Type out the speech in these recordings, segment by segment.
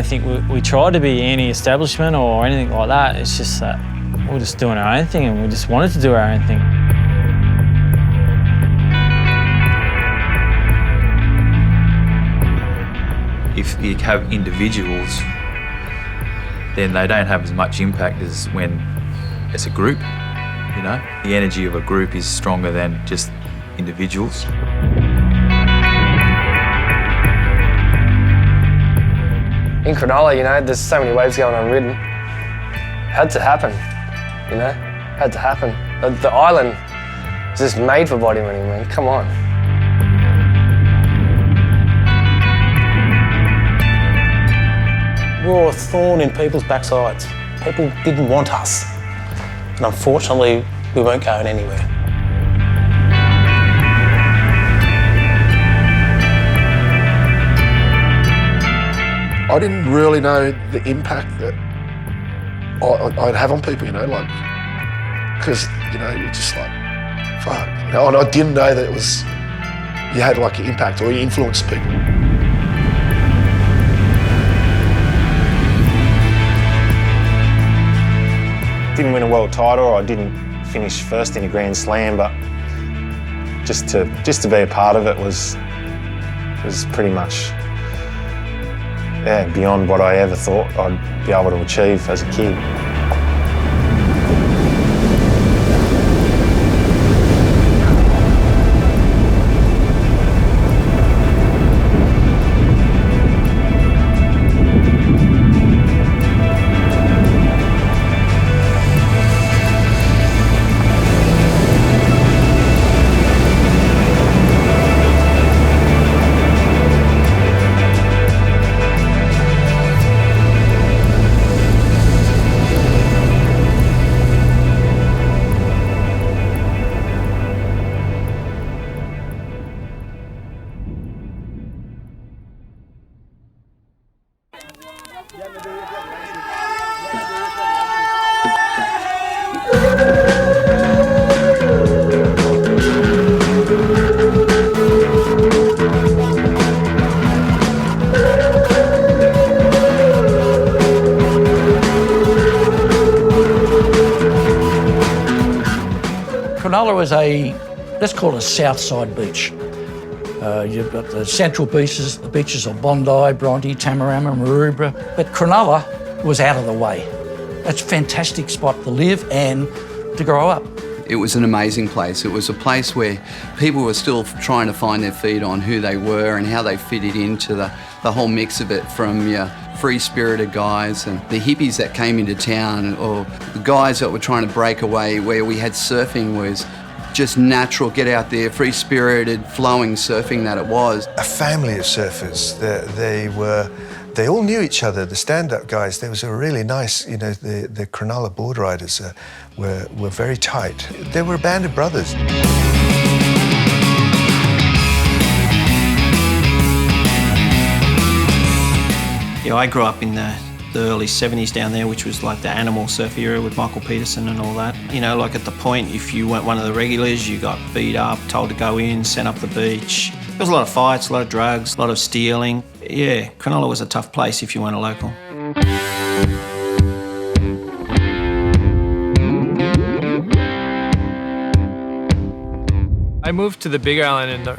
don't think we tried to be anti-establishment or anything like that. It's just that we're just doing our own thing and we just wanted to do our own thing. If you have individuals, then they don't have as much impact as when it's a group, you know? The energy of a group is stronger than just individuals. In Cronulla, you know, there's so many waves going on ridden. Had to happen, you know? Had to happen. The island is just made for body running, man. Come on. We were a thorn in people's backsides. People didn't want us. And unfortunately, we weren't going anywhere. I didn't really know the impact that I'd have on people, you know, like, because, you know, you're just like, fuck, you know, and I didn't know that it was, you had like an impact or you influenced people. Didn't win a world title, I didn't finish first in a Grand Slam, but just to be a part of it was pretty much beyond what I ever thought I'd be able to achieve as a kid. Cronulla was let's call it a south side beach. You've got the central beaches, the beaches of Bondi, Bronte, Tamarama, Maroubra, but Cronulla was out of the way. It's a fantastic spot to live and to grow up. It was an amazing place. It was a place where people were still trying to find their feet on who they were and how they fitted into the whole mix of it, from your free-spirited guys and the hippies that came into town, or the guys that were trying to break away, where we had surfing was just natural, get out there, free-spirited, flowing surfing that it was. A family of surfers. They all knew each other, the stand-up guys. There was a really nice, you know, the Cronulla board riders were very tight. They were a band of brothers. Yeah, I grew up in the early 70s down there, which was like the animal surf era with Michael Peterson and all that. You know, like at the point, if you weren't one of the regulars, you got beat up, told to go in, sent up the beach. There was a lot of fights, a lot of drugs, a lot of stealing. Yeah, Cronulla was a tough place if you weren't a local. I moved to the Big Island in the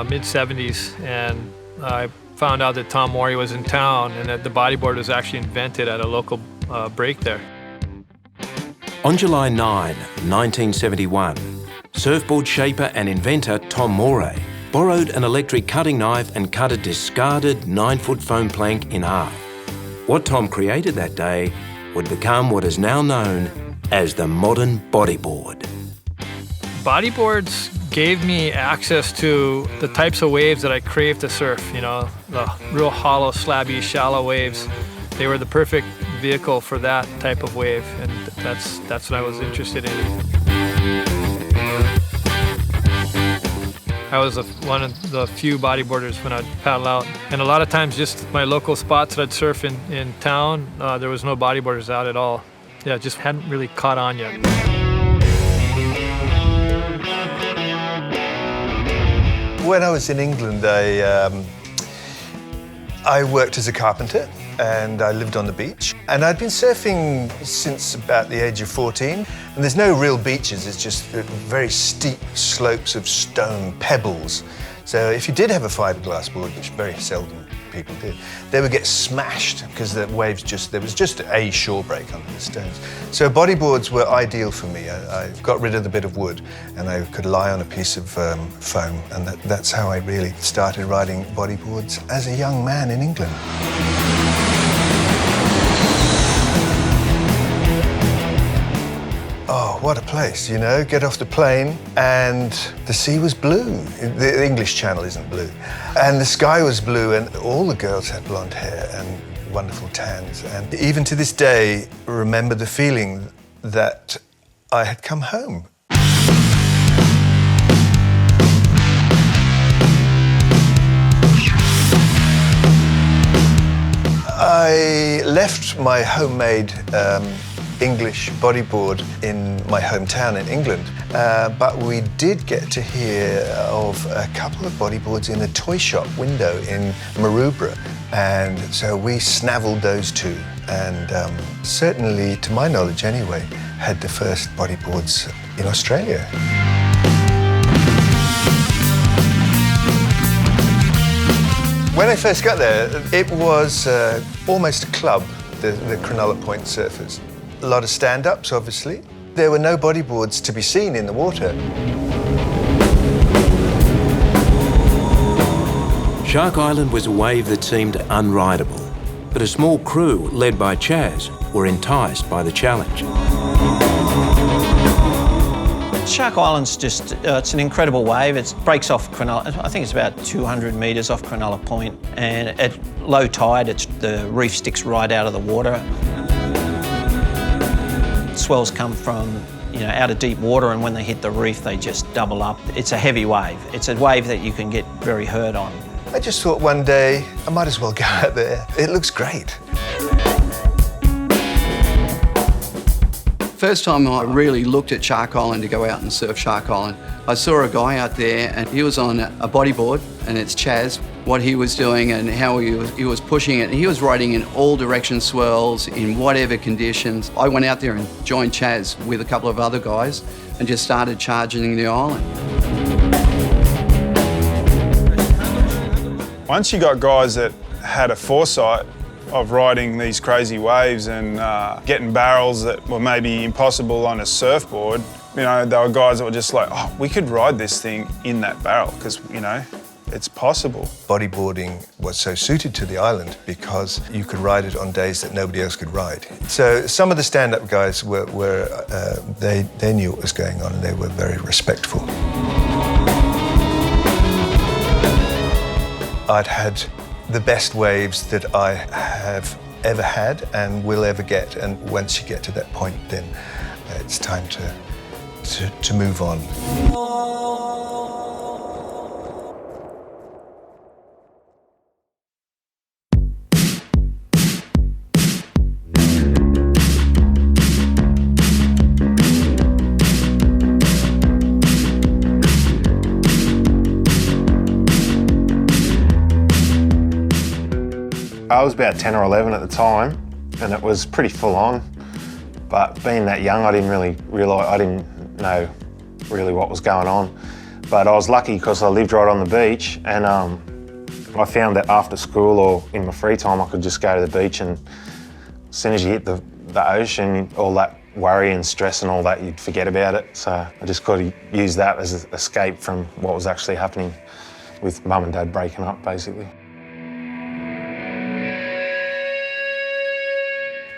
mid-70s, and I found out that Tom Morey was in town and that the bodyboard was actually invented at a local break there. On July 9, 1971, surfboard shaper and inventor Tom Morey borrowed an electric cutting knife and cut a discarded 9-foot foam plank in half. What Tom created that day would become what is now known as the modern bodyboard. Bodyboards gave me access to the types of waves that I crave to surf, you know, the real hollow, slabby, shallow waves. They were the perfect vehicle for that type of wave, and that's what I was interested in. I was one of the few bodyboarders when I'd paddle out, and a lot of times just my local spots that I'd surf in town, there was no bodyboarders out at all. Yeah, it just hadn't really caught on yet. When I was in England, I worked as a carpenter, and I lived on the beach. And I'd been surfing since about the age of 14. And there's no real beaches, it's just very steep slopes of stone pebbles. So if you did have a fiberglass board, which very seldom people did, they would get smashed because the waves there was just a shore break under the stones. So bodyboards were ideal for me. I got rid of the bit of wood and I could lie on a piece of foam, and that's how I really started riding bodyboards as a young man in England. Oh, what a place, you know, get off the plane and the sea was blue. The English Channel isn't blue. And the sky was blue and all the girls had blonde hair and wonderful tans. And even to this day, remember the feeling that I had come home. I left my homemade English bodyboard in my hometown in England, but we did get to hear of a couple of bodyboards in a toy shop window in Maroubra, and so we snavelled those two, and certainly, to my knowledge anyway, had the first bodyboards in Australia. When I first got there, it was almost a club, the Cronulla Point Surfers. A lot of stand-ups, obviously. There were no bodyboards to be seen in the water. Shark Island was a wave that seemed unrideable, but a small crew led by Chaz were enticed by the challenge. Shark Island's just, it's an incredible wave. It breaks off Cronulla, I think it's about 200 metres off Cronulla Point, and at low tide, the reef sticks right out of the water. Swells come from, out of deep water, and when they hit the reef, they just double up. It's a heavy wave. It's a wave that you can get very hurt on. I just thought one day, I might as well go out there. It looks great. First time I really looked at Shark Island to go out and surf Shark Island, I saw a guy out there and he was on a bodyboard, and it's Chaz, what he was doing and how he was pushing it. And he was riding in all direction swells, in whatever conditions. I went out there and joined Chaz with a couple of other guys and just started charging the island. Once you got guys that had a foresight of riding these crazy waves and getting barrels that were maybe impossible on a surfboard, there were guys that were just like, oh, we could ride this thing in that barrel because, it's possible. Bodyboarding was so suited to the island because you could ride it on days that nobody else could ride. So some of the stand-up guys they knew what was going on and they were very respectful. I'd had the best waves that I have ever had and will ever get, and once you get to that point, then it's time to move on. I was about 10 or 11 at the time, and it was pretty full on. But being that young, I didn't really realise, I didn't know really what was going on. But I was lucky because I lived right on the beach, and I found that after school or in my free time, I could just go to the beach, and as soon as you hit the ocean, all that worry and stress and all that, you'd forget about it. So I just got to use that as an escape from what was actually happening with mum and dad breaking up, basically.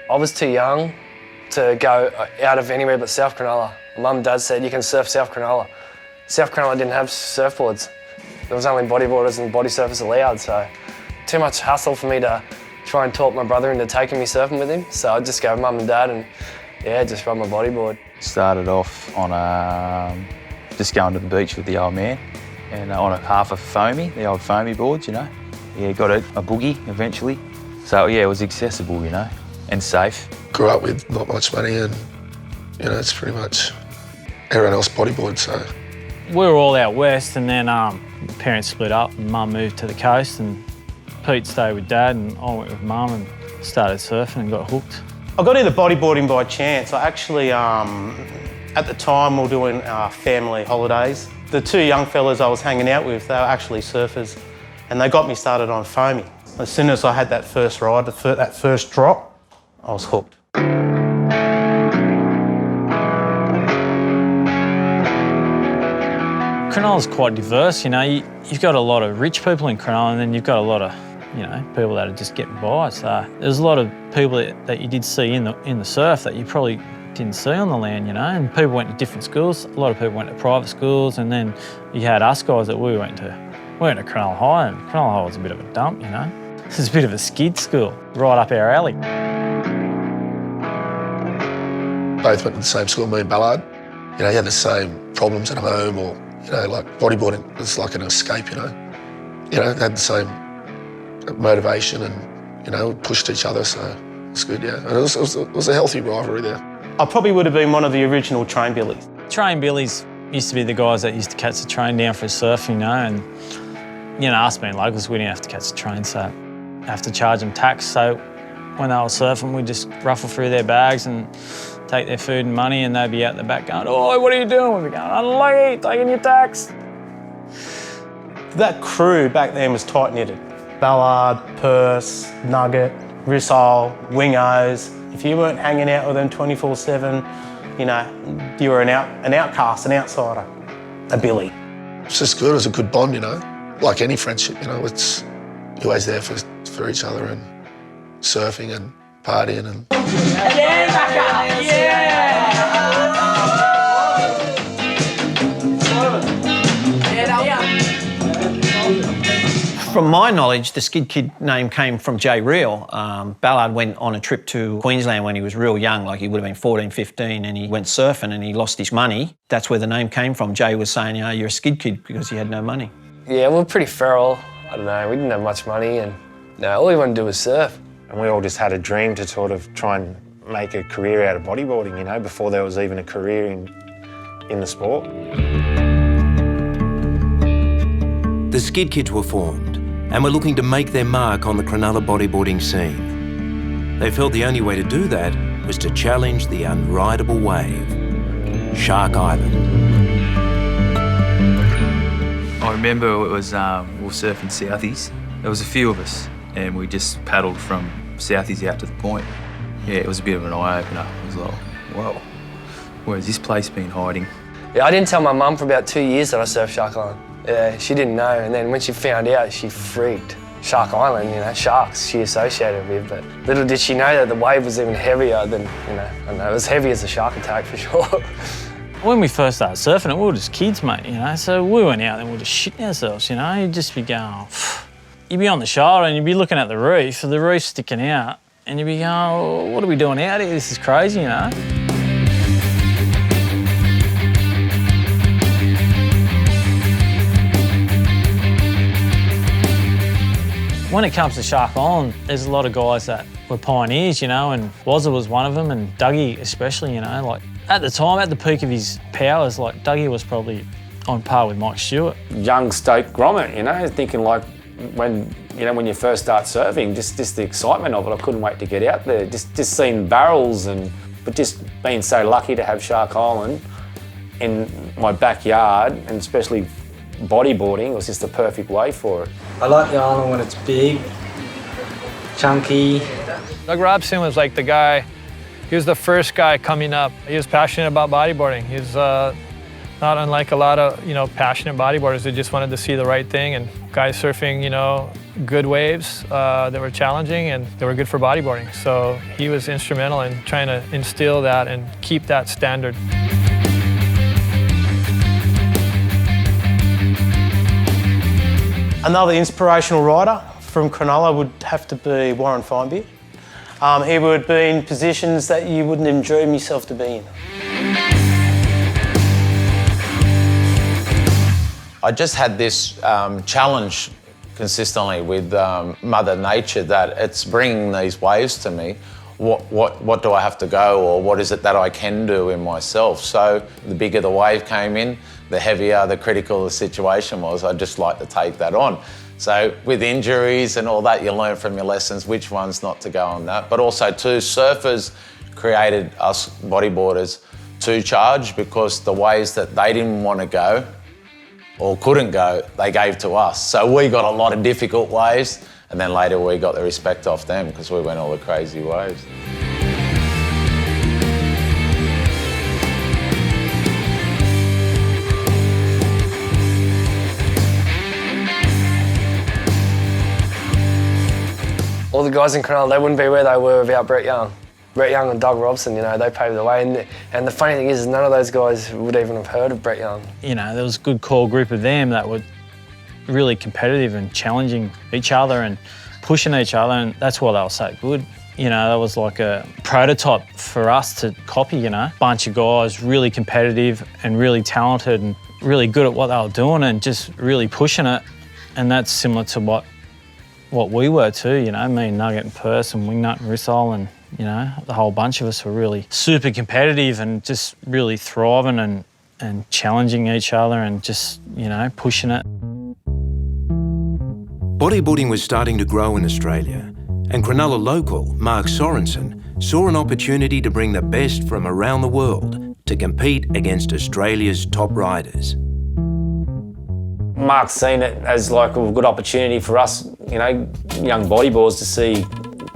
I was too young to go out of anywhere but South Cronulla. Mum and Dad said, you can surf South Cronulla. South Cronulla didn't have surfboards. There was only bodyboarders and body surfers allowed, so too much hassle for me to try and talk my brother into taking me surfing with him. So I'd just go with Mum and Dad and, just ride my bodyboard. Started off on just going to the beach with the old man and on a half a foamy, the old foamy boards, got a boogie eventually. So it was accessible, and safe. Grew up with not much money and, it's pretty much everyone else bodyboard, so. We were all out west, and then parents split up and Mum moved to the coast, and Pete stayed with Dad and I went with Mum, and started surfing and got hooked. I got into bodyboarding by chance. I actually, at the time, we were doing family holidays. The two young fellas I was hanging out with, they were actually surfers, and they got me started on foaming. As soon as I had that first ride, that first drop, I was hooked. Cronulla's quite diverse, you know. You've got a lot of rich people in Cronulla, and then you've got a lot of, you know, people that are just getting by. So there's a lot of people that you did see in the surf that you probably didn't see on the land, you know. And people went to different schools. A lot of people went to private schools, and then you had us guys that we went to Cronulla High, and Cronulla High was a bit of a dump, you know. It was a bit of a skid school, right up our alley. Both went to the same school, me and Ballard. You know, you had the same problems at home, or, you know, like bodyboarding was like an escape, you know. You know, they had the same motivation and, you know, pushed each other, so it's good, yeah. And it was a healthy rivalry there. I probably would have been one of the original train billies. Train billies used to be the guys that used to catch the train down for surfing, you know, and, you know, us being locals, we didn't have to catch the train, so have to charge them tax. So when they were surfing, we'd just ruffle through their bags and take their food and money, and they'd be out the back going, "Oh, what are you doing?" We'd be going, "Unlucky, taking your tax." That crew back then was tight-knitted. Ballard, Purse, Nugget, Rissole, Wingos. If you weren't hanging out with them 24/7, you know, you were an outcast, an outsider, a billy. It's just good. It was a good bond, you know. Like any friendship, you know, you're always there for each other, and surfing and partying and... Yeah, back up! From my knowledge, the Skid Kid name came from Jay Reel. Ballard went on a trip to Queensland when he was real young, like he would have been 14, 15, and he went surfing and he lost his money. That's where the name came from. Jay was saying, "Oh, you're a Skid Kid," because he had no money. Yeah, we were pretty feral. I don't know, we didn't have much money, and no, all we wanted to do was surf. And we all just had a dream to sort of try and make a career out of bodyboarding, you know, before there was even a career in the sport. The Skid Kids were formed and were looking to make their mark on the Cronulla bodyboarding scene. They felt the only way to do that was to challenge the unrideable wave, Shark Island. I remember it was, we were surfing Southies. There was a few of us, and we just paddled from Southies out to the point. Yeah, it was a bit of an eye-opener. It was like, whoa, where's this place been hiding? Yeah, I didn't tell my mum for about 2 years that I surfed Shark Island. Yeah, she didn't know, and then when she found out, she freaked. Shark Island, you know, sharks she associated with, but little did she know that the wave was even heavier than, you know, I don't know, it was heavy as a shark attack for sure. When we first started surfing it, we were just kids, mate, you know, so we went out and we were just shitting ourselves, you know. You'd just be going, you'd be on the shoulder and you'd be looking at the reef sticking out, and you'd be going, oh, what are we doing out here? This is crazy, you know. When it comes to Shark Island, there's a lot of guys that were pioneers, you know, and Wazza was one of them, and Dougie especially, you know. Like, at the time, at the peak of his powers, like, Dougie was probably on par with Mike Stewart. Young Stoke Gromit, you know, thinking like when you first start surfing, just the excitement of it. I couldn't wait to get out there, just seeing barrels, but just being so lucky to have Shark Island in my backyard, and especially bodyboarding was just the perfect way for it. I like the island when it's big, chunky. Doug Robson was like the guy, he was the first guy coming up. He was passionate about bodyboarding. He's not unlike a lot of, you know, passionate bodyboarders that just wanted to see the right thing, and guys surfing, you know, good waves that were challenging and they were good for bodyboarding. So he was instrumental in trying to instill that and keep that standard. Another inspirational rider from Cronulla would have to be Warren Finebeard. He would be in positions that you wouldn't even dream yourself to be in. I just had this challenge consistently with Mother Nature, that it's bringing these waves to me. What do I have to go, or what is it that I can do in myself? So the bigger the wave came in, the heavier, the critical the situation was, I'd just like to take that on. So with injuries and all that, you learn from your lessons which ones not to go on that. But also too, surfers created us bodyboarders to charge, because the ways that they didn't want to go or couldn't go, they gave to us. So we got a lot of difficult waves, and then later we got the respect off them because we went all the crazy waves. All the guys in Cronulla, they wouldn't be where they were without Brett Young. Brett Young and Doug Robson, you know, they paved the way. And the funny thing is, none of those guys would even have heard of Brett Young. You know, there was a good core group of them that were really competitive and challenging each other and pushing each other, and that's why they were so good. You know, that was like a prototype for us to copy, you know. Bunch of guys really competitive and really talented and really good at what they were doing and just really pushing it. And that's similar to what we were too, you know, me and Nugget and Purse and Wingnut and Rissole, and, you know, the whole bunch of us were really super competitive and just really thriving and challenging each other and just, you know, pushing it. Bodyboarding was starting to grow in Australia, and Cronulla local Mark Sorensen saw an opportunity to bring the best from around the world to compete against Australia's top riders. Mark's seen it as like a good opportunity for us, you know, young bodyboarders to see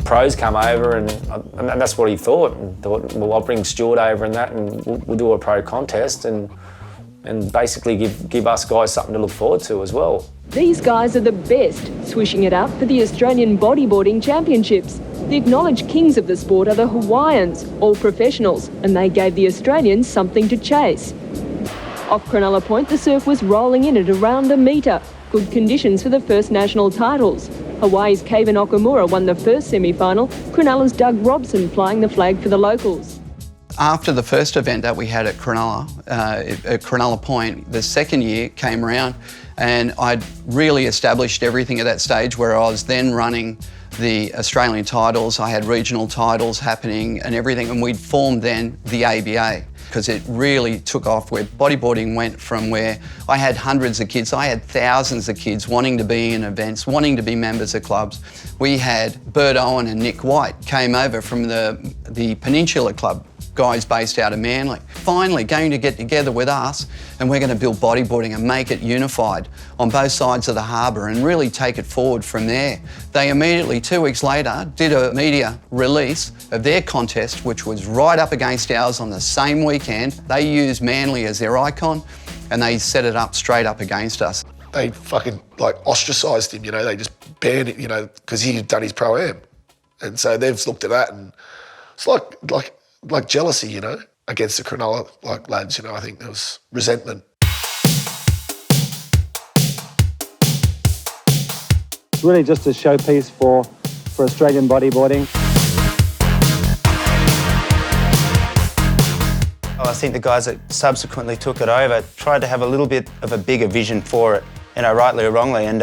pros come over, and that's what he thought. And thought, well, I'll bring Stuart over and that, and we'll do a pro contest and basically give us guys something to look forward to as well. These guys are the best, swishing it up for the Australian Bodyboarding Championships. The acknowledged kings of the sport are the Hawaiians, all professionals, and they gave the Australians something to chase. Off Cronulla Point, the surf was rolling in at around a metre. Good conditions for the first national titles. Hawaii's Keivan Okamura won the first semi-final, Cronulla's Doug Robson flying the flag for the locals. After the first event that we had at Cronulla, at Cronulla Point, the second year came around and I'd really established everything at that stage, where I was then running the Australian titles. I had regional titles happening and everything, and we'd formed then the ABA, because it really took off, where bodyboarding went from where I had hundreds of kids, I had thousands of kids wanting to be in events, wanting to be members of clubs. We had Bert Owen and Nick White came over from the Peninsula Club, guys based out of Manly, finally going to get together with us, and we're going to build bodyboarding and make it unified on both sides of the harbour and really take it forward from there. They immediately, 2 weeks later, did a media release of their contest, which was right up against ours on the same weekend. They used Manly as their icon and they set it up straight up against us. They fucking like ostracised him, you know, they just banned it, you know, because he had done his pro-am. And so they've looked at that, and it's like jealousy, you know, against the Cronulla lads, you know. I think there was resentment. It's really just a showpiece for Australian bodyboarding. I think the guys that subsequently took it over tried to have a little bit of a bigger vision for it, you know, rightly or wrongly, and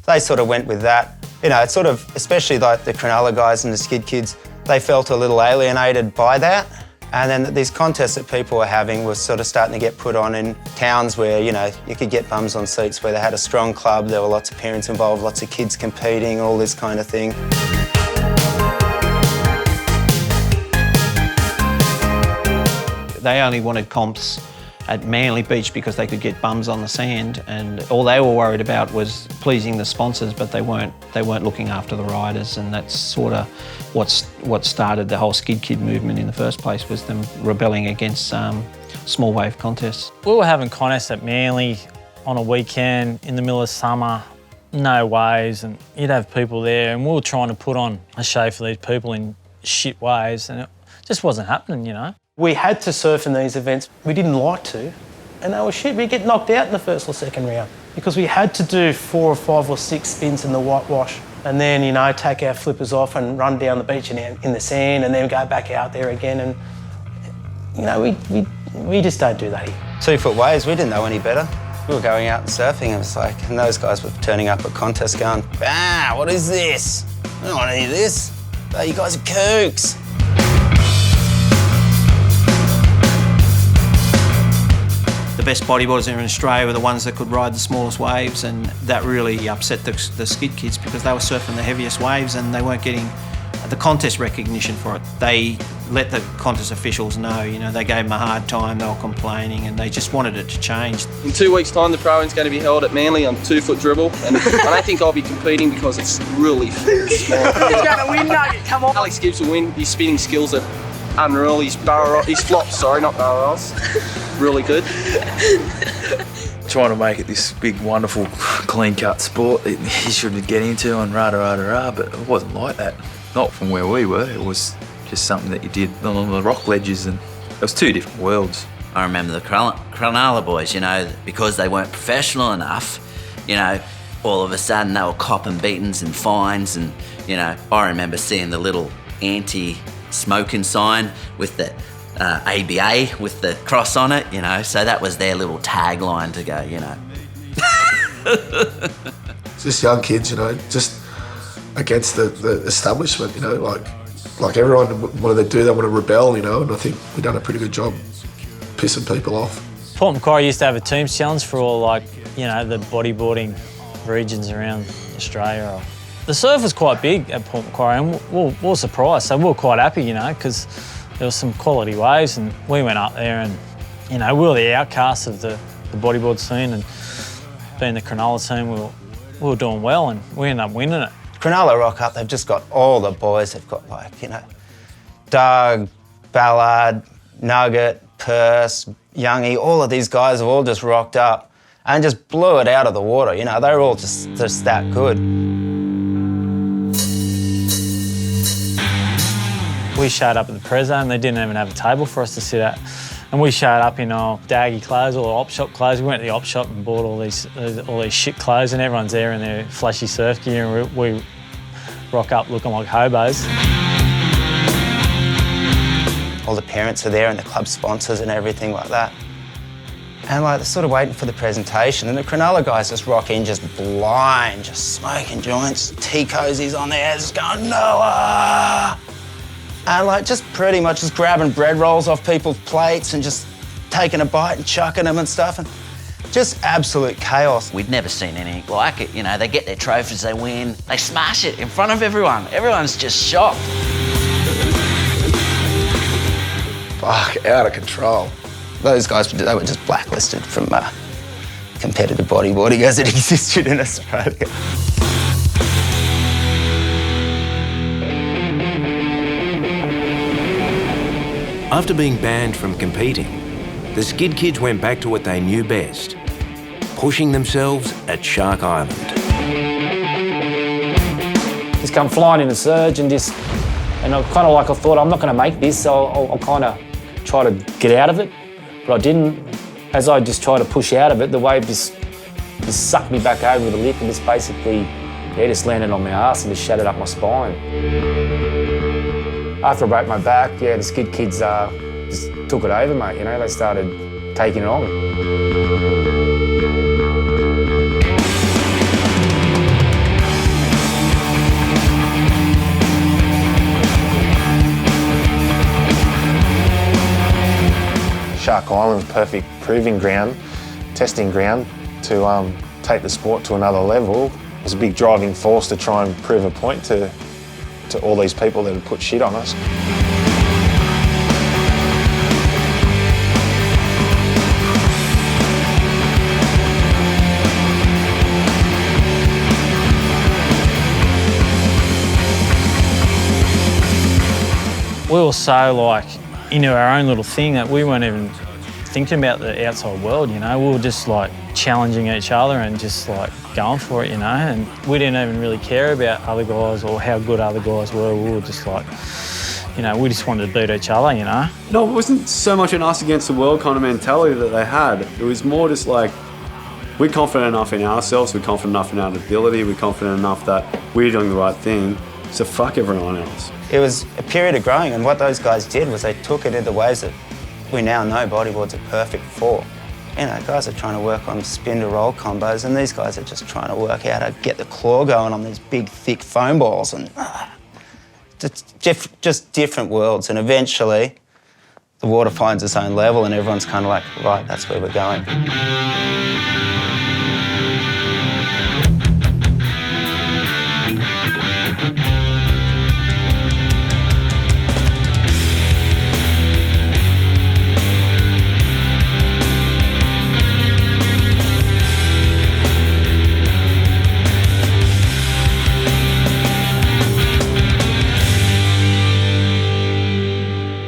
they sort of went with that. You know, it's sort of, especially like the Cronulla guys and the Skid kids, they felt a little alienated by that. And then these contests that people were having was sort of starting to get put on in towns where, you know, you could get bums on seats, where they had a strong club, there were lots of parents involved, lots of kids competing, all this kind of thing. They only wanted comps at Manly Beach because they could get bums on the sand, and all they were worried about was pleasing the sponsors, but they weren't looking after the riders, and that's sort of what started the whole Skid Kid movement in the first place, was them rebelling against small wave contests. We were having contests at Manly on a weekend in the middle of summer, no waves, and you'd have people there, and we were trying to put on a show for these people in shit waves, and it just wasn't happening, you know. We had to surf in these events. We didn't like to, and they were shit. We'd get knocked out in the first or second round because we had to do 4 or 5 or 6 spins in the whitewash, and then, you know, take our flippers off and run down the beach and in the sand, and then go back out there again. And, you know, we just don't do that here. 2-foot waves, we didn't know any better. We were going out and surfing, and it was like, and those guys were turning up at contests going, what is this? I don't want any of this. Oh, you guys are kooks. The best bodyboarders in Australia were the ones that could ride the smallest waves, and that really upset the skid kids because they were surfing the heaviest waves and they weren't getting the contest recognition for it. They let the contest officials know, you know, they gave them a hard time, they were complaining, and they just wanted it to change. In 2 weeks' time, the pro-in's going to be held at Manly on 2-foot dribble, and I don't think I'll be competing because it's really small. He's going to win, Nugget, come on. Alex Gibbs will win. His spinning skills are unreal. His flops, sorry, not barrel rolls, really good. Trying to make it this big, wonderful, clean-cut sport that you should get into and rah, but it wasn't like that. Not from where we were. It was just something that you did on the rock ledges, and it was two different worlds. I remember the Cronulla boys, you know, because they weren't professional enough, you know, all of a sudden they were copping beatings and fines, and, you know, I remember seeing the little anti-smoking sign with the ABA with the cross on it, you know, so that was their little tagline to go, you know. Just young kids, you know, just against the establishment, you know, like everyone, what do they do? They want to rebel, you know, and I think we've done a pretty good job pissing people off. Port Macquarie used to have a teams challenge for all, like, you know, the bodyboarding regions around Australia. The surf was quite big at Port Macquarie, and we were surprised, so we were quite happy, you know, because there was some quality waves, and we went up there and, you know, we were the outcasts of the bodyboard scene, and being the Cronulla team, we were doing well, and we ended up winning it. Cronulla rock up, they've just got all the boys. They've got, like, you know, Doug, Ballard, Nugget, Purse, Youngie, all of these guys have all just rocked up and just blew it out of the water, you know. They were all just that good. We showed up at the Prezzo and they didn't even have a table for us to sit at. And we showed up in our daggy clothes, all the op shop clothes. We went to the op shop and bought all these shit clothes, and everyone's there in their flashy surf gear, and we rock up looking like hobos. All the parents are there and the club sponsors and everything like that. And, like, they're sort of waiting for the presentation, and the Cronulla guys just rock in just blind, just smoking joints, tea cozies on their heads, just going, Noah! And, like, just pretty much just grabbing bread rolls off people's plates and just taking a bite and chucking them and stuff, and just absolute chaos. We'd never seen anything like it, you know. They get their trophies, they win, they smash it in front of everyone. Everyone's just shocked. Fuck, out of control. Those guys, they were just blacklisted from competitive bodyboarding as it existed in Australia. After being banned from competing, the skid kids went back to what they knew best, pushing themselves at Shark Island. Just come flying in a surge and I kind of like, I thought, I'm not going to make this, so I'll kind of try to get out of it, but I didn't. As I just tried to push out of it, the wave just sucked me back over the lip and just basically, just landed on my ass and just shattered up my spine. After I broke my back, the skid kids just took it over, mate, you know, they started taking it on. Shark Island's perfect proving ground, testing ground to take the sport to another level. It was a big driving force to try and prove a point to all these people that had put shit on us. We were so, like, into our own little thing that we weren't even thinking about the outside world, you know. We were just, like, challenging each other and just, like, going for it, you know. And we didn't even really care about other guys or how good other guys were. We were just, like, you know, we just wanted to beat each other, you know. No, it wasn't so much an us against the world kind of mentality that they had. It was more just like, we're confident enough in ourselves, we're confident enough in our ability, we're confident enough that we're doing the right thing, so fuck everyone else. It was a period of growing, and what those guys did was they took it in the ways that we now know bodyboards are perfect for. You know, guys are trying to work on spin to roll combos, and these guys are just trying to work out how to get the claw going on these big, thick foam balls, and just different worlds. And eventually, the water finds its own level and everyone's kind of like, right, that's where we're going.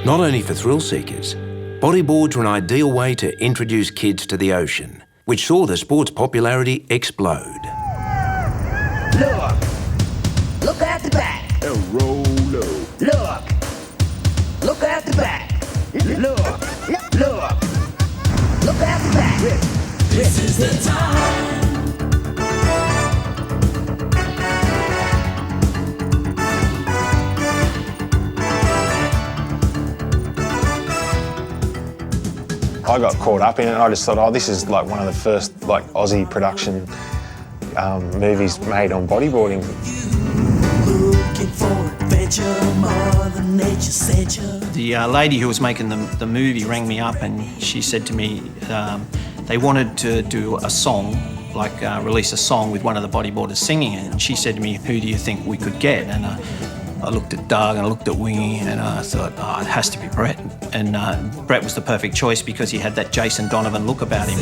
Not only for thrill seekers, bodyboards are an ideal way to introduce kids to the ocean, which saw the sport's popularity explode. Look! Look at the back! Roll low. Look! Look at the back! Look! Look! Look at the back! This is the time! I got caught up in it and I just thought, oh, this is like one of the first like Aussie production movies made on bodyboarding. Looking for adventure, Mother Nature sent you. The lady who was making the movie rang me up and she said to me they wanted to do a song, like release a song with one of the bodyboarders singing it. And she said to me, who do you think we could get? And I looked at Doug and I looked at Wingy and I thought, oh, it has to be Brett. And Brett was the perfect choice because he had that Jason Donovan look about him.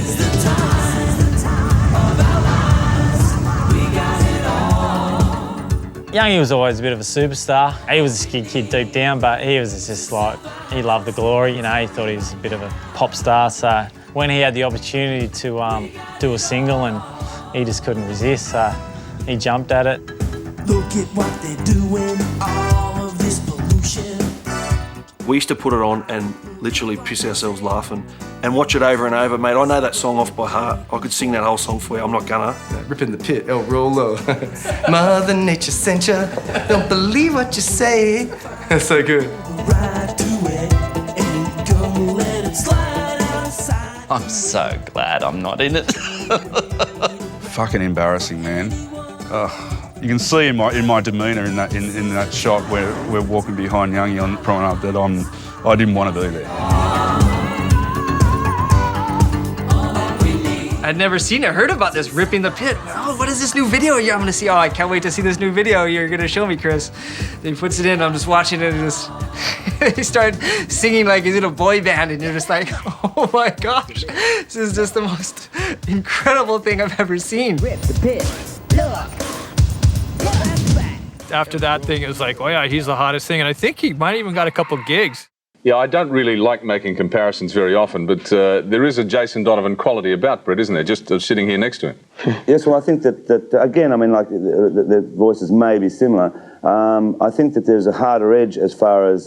Youngie was always a bit of a superstar. He was a skid kid deep down, but he was just like, he loved the glory, you know, he thought he was a bit of a pop star. So when he had the opportunity to do a single and he just couldn't resist, so he jumped at it. Look at what they're doing, all of this pollution. We used to put it on and literally piss ourselves laughing and watch it over and over. Mate, I know that song off by heart. I could sing that whole song for you. I'm not gonna. Ripping the pit, El Rolo. Mother Nature sent you. Don't believe what you say. That's so good. Ride to it and go let it slide outside. I'm so glad I'm not in it. Fucking embarrassing, man. You can see in my demeanour in that shot where we're walking behind Youngie on promenade that I didn't want to be there. I'd never seen or heard about this, Ripping the Pit. Oh, what is this new video I'm gonna see? Oh, I can't wait to see this new video you're gonna show me, Chris. Then he puts it in, I'm just watching it and just, he started singing like he's in a boy band and you're just like, oh my gosh, this is just the most incredible thing I've ever seen. Rip the pit, look. After that thing, it was like, oh yeah, he's the hottest thing. And I think he might even got a couple gigs. Yeah, I don't really like making comparisons very often, but there is a Jason Donovan quality about Brett, isn't there, just sitting here next to him? Yes, well, I think that again, I mean, like, the voices may be similar. I think that there's a harder edge as far as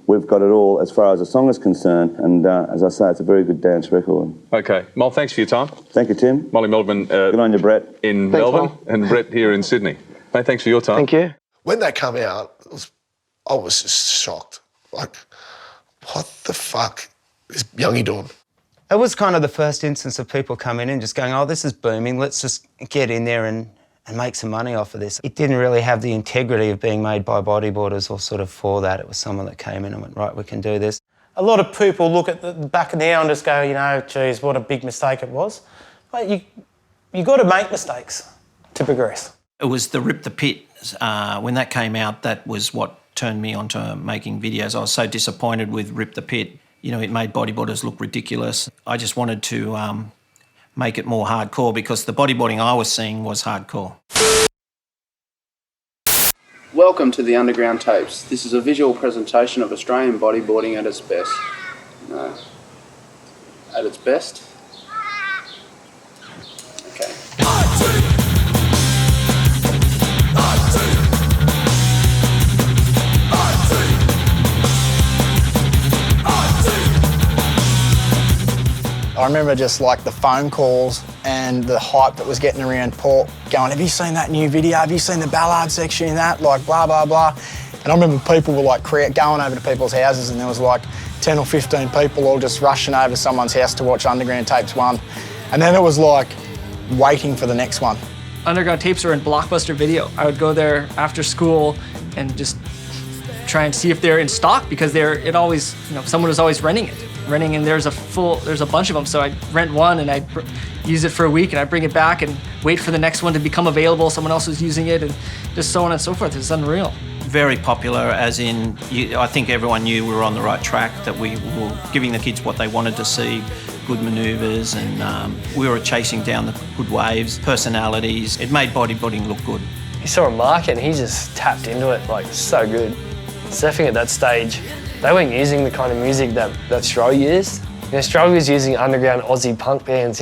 we've got it all as far as the song is concerned, and as I say, it's a very good dance record. OK. Mol, thanks for your time. Thank you, Tim. Molly Melbourne. Good on you, Brett. In Thanks, Melbourne, Mol. and Brett here in Sydney. Mate, thanks for your time. Thank you. When that came out, I was just shocked. Like, what the fuck is Youngie doing? It was kind of the first instance of people coming in just going, oh, this is booming, let's just get in there and make some money off of this. It didn't really have the integrity of being made by bodyboarders or sort of for that. It was someone that came in and went, right, we can do this. A lot of people look at the back now and just go, you know, geez, what a big mistake it was. But you got to make mistakes to progress. It was the Rip the Pit. When that came out, that was what turned me onto making videos. I was so disappointed with Rip the Pit. You know, it made bodyboarders look ridiculous. I just wanted to make it more hardcore because the bodyboarding I was seeing was hardcore. Welcome to the Underground Tapes. This is a visual presentation of Australian bodyboarding at its best. No. At its best? Okay. I remember just like the phone calls and the hype that was getting around Port going, have you seen that new video? Have you seen the Ballard section in that? Like blah, blah, blah. And I remember people were like going over to people's houses and there was like 10 or 15 people all just rushing over someone's house to watch Underground Tapes 1. And then it was like waiting for the next one. Underground Tapes were in Blockbuster Video. I would go there after school and just try and see if they're in stock because someone was always renting it. And there's a bunch of them. So I rent one and I use it for a week and I bring it back and wait for the next one to become available. Someone else is using it and just so on and so forth. It's unreal. Very popular, as in, I think everyone knew we were on the right track, that we were giving the kids what they wanted to see, good manoeuvres, and we were chasing down the good waves, personalities. It made bodyboarding look good. He saw a market and he just tapped into it like so good. Surfing at that stage, they weren't using the kind of music that Stroh used. Stroh was using underground Aussie punk bands,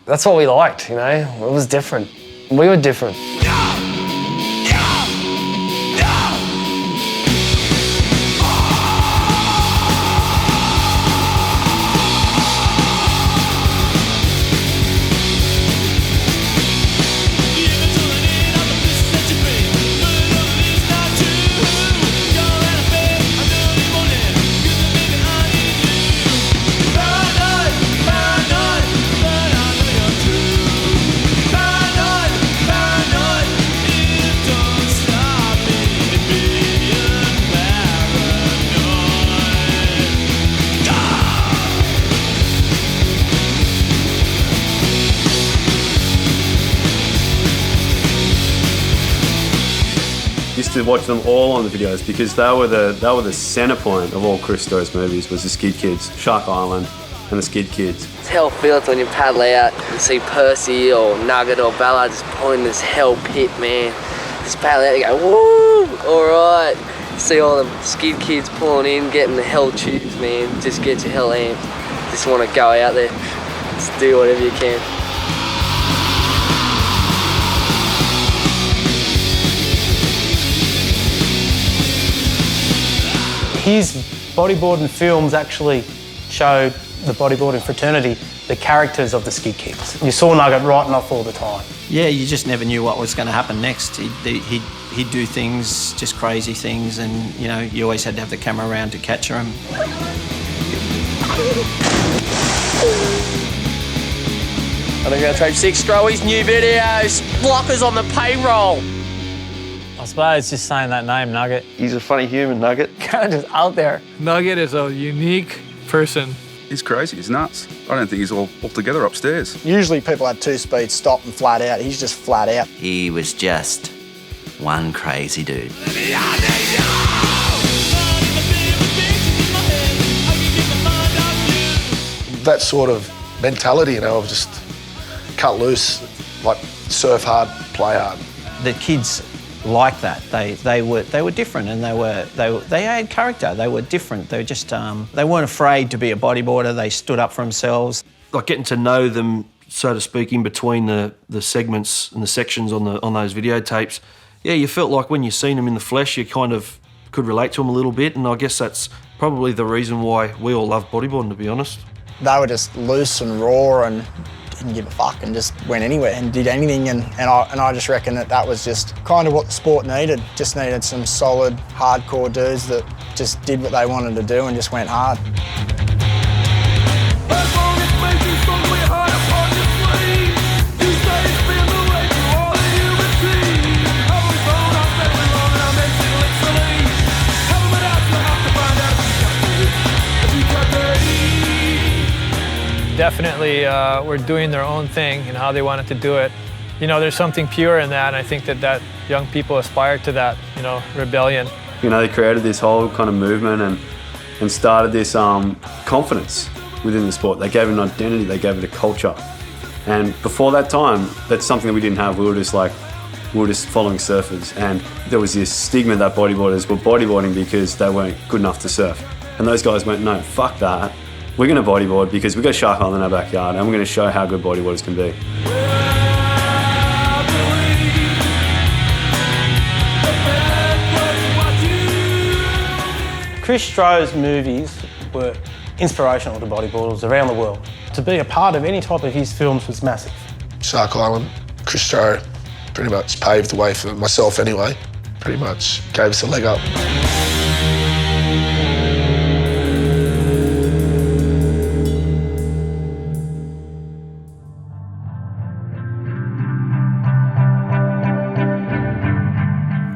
That's what we liked, It was different. We were different. Used to watch them all on the videos because they were the centre point of all Chris Stroh's movies, was the Skid Kids, Shark Island and the Skid Kids. It's hell feels when you paddle out and see Percy or Nugget or Ballard just pulling this hell pit, man. Just paddle out and go, woo, all right. See all the Skid Kids pulling in, getting the hell tubes, man. Just get your hell amped. Just want to go out there, just do whatever you can. His bodyboarding films actually showed the bodyboarding fraternity the characters of the Skid Kids. You saw Nugget writing off all the time. Yeah, you just never knew what was going to happen next. He'd do things, just crazy things, and you always had to have the camera around to capture him. Underground Tape 6, Stroh's new videos, blockers on the payroll. I suppose just saying that name, Nugget. He's a funny human, Nugget. Kind of just out there. Nugget is a unique person. He's crazy, he's nuts. I don't think he's altogether upstairs. Usually people had two speeds, stop and flat out. He's just flat out. He was just one crazy dude. That sort of mentality, of just cut loose, like surf hard, play hard. The kids like that. They were different, and they had character. They were different. They were just they weren't afraid to be a bodyboarder. They stood up for themselves. Like getting to know them, so to speak, in between the segments and the sections on those videotapes. Yeah, you felt like when you seen them in the flesh, you kind of could relate to them a little bit, and I guess that's probably the reason why we all love bodyboarding, to be honest. They were just loose and raw and didn't give a fuck and just went anywhere and did anything, and I just reckon that was just kind of what the sport needed. Just needed some solid, hardcore dudes that just did what they wanted to do and just went hard. Definitely were doing their own thing and how they wanted to do it. There's something pure in that, and I think that young people aspire to that, rebellion. They created this whole kind of movement and started this confidence within the sport. They gave it an identity, they gave it a culture. And before that time, that's something that we didn't have. We were just following surfers, and there was this stigma that bodyboarders were bodyboarding because they weren't good enough to surf. And those guys went, no, fuck that. We're going to bodyboard because we've got Shark Island in our backyard, and we're going to show how good bodyboarders can be. Chris Stroh's movies were inspirational to bodyboarders around the world. To be a part of any type of his films was massive. Shark Island, Chris Stroh pretty much paved the way for myself anyway. Pretty much gave us a leg up.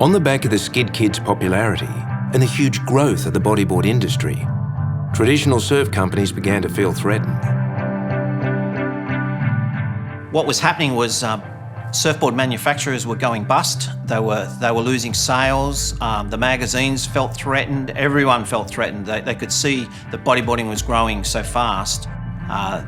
On the back of the Skid Kids' popularity, and the huge growth of the bodyboard industry, traditional surf companies began to feel threatened. What was happening was surfboard manufacturers were going bust. They were losing sales. The magazines felt threatened. Everyone felt threatened. They could see that bodyboarding was growing so fast.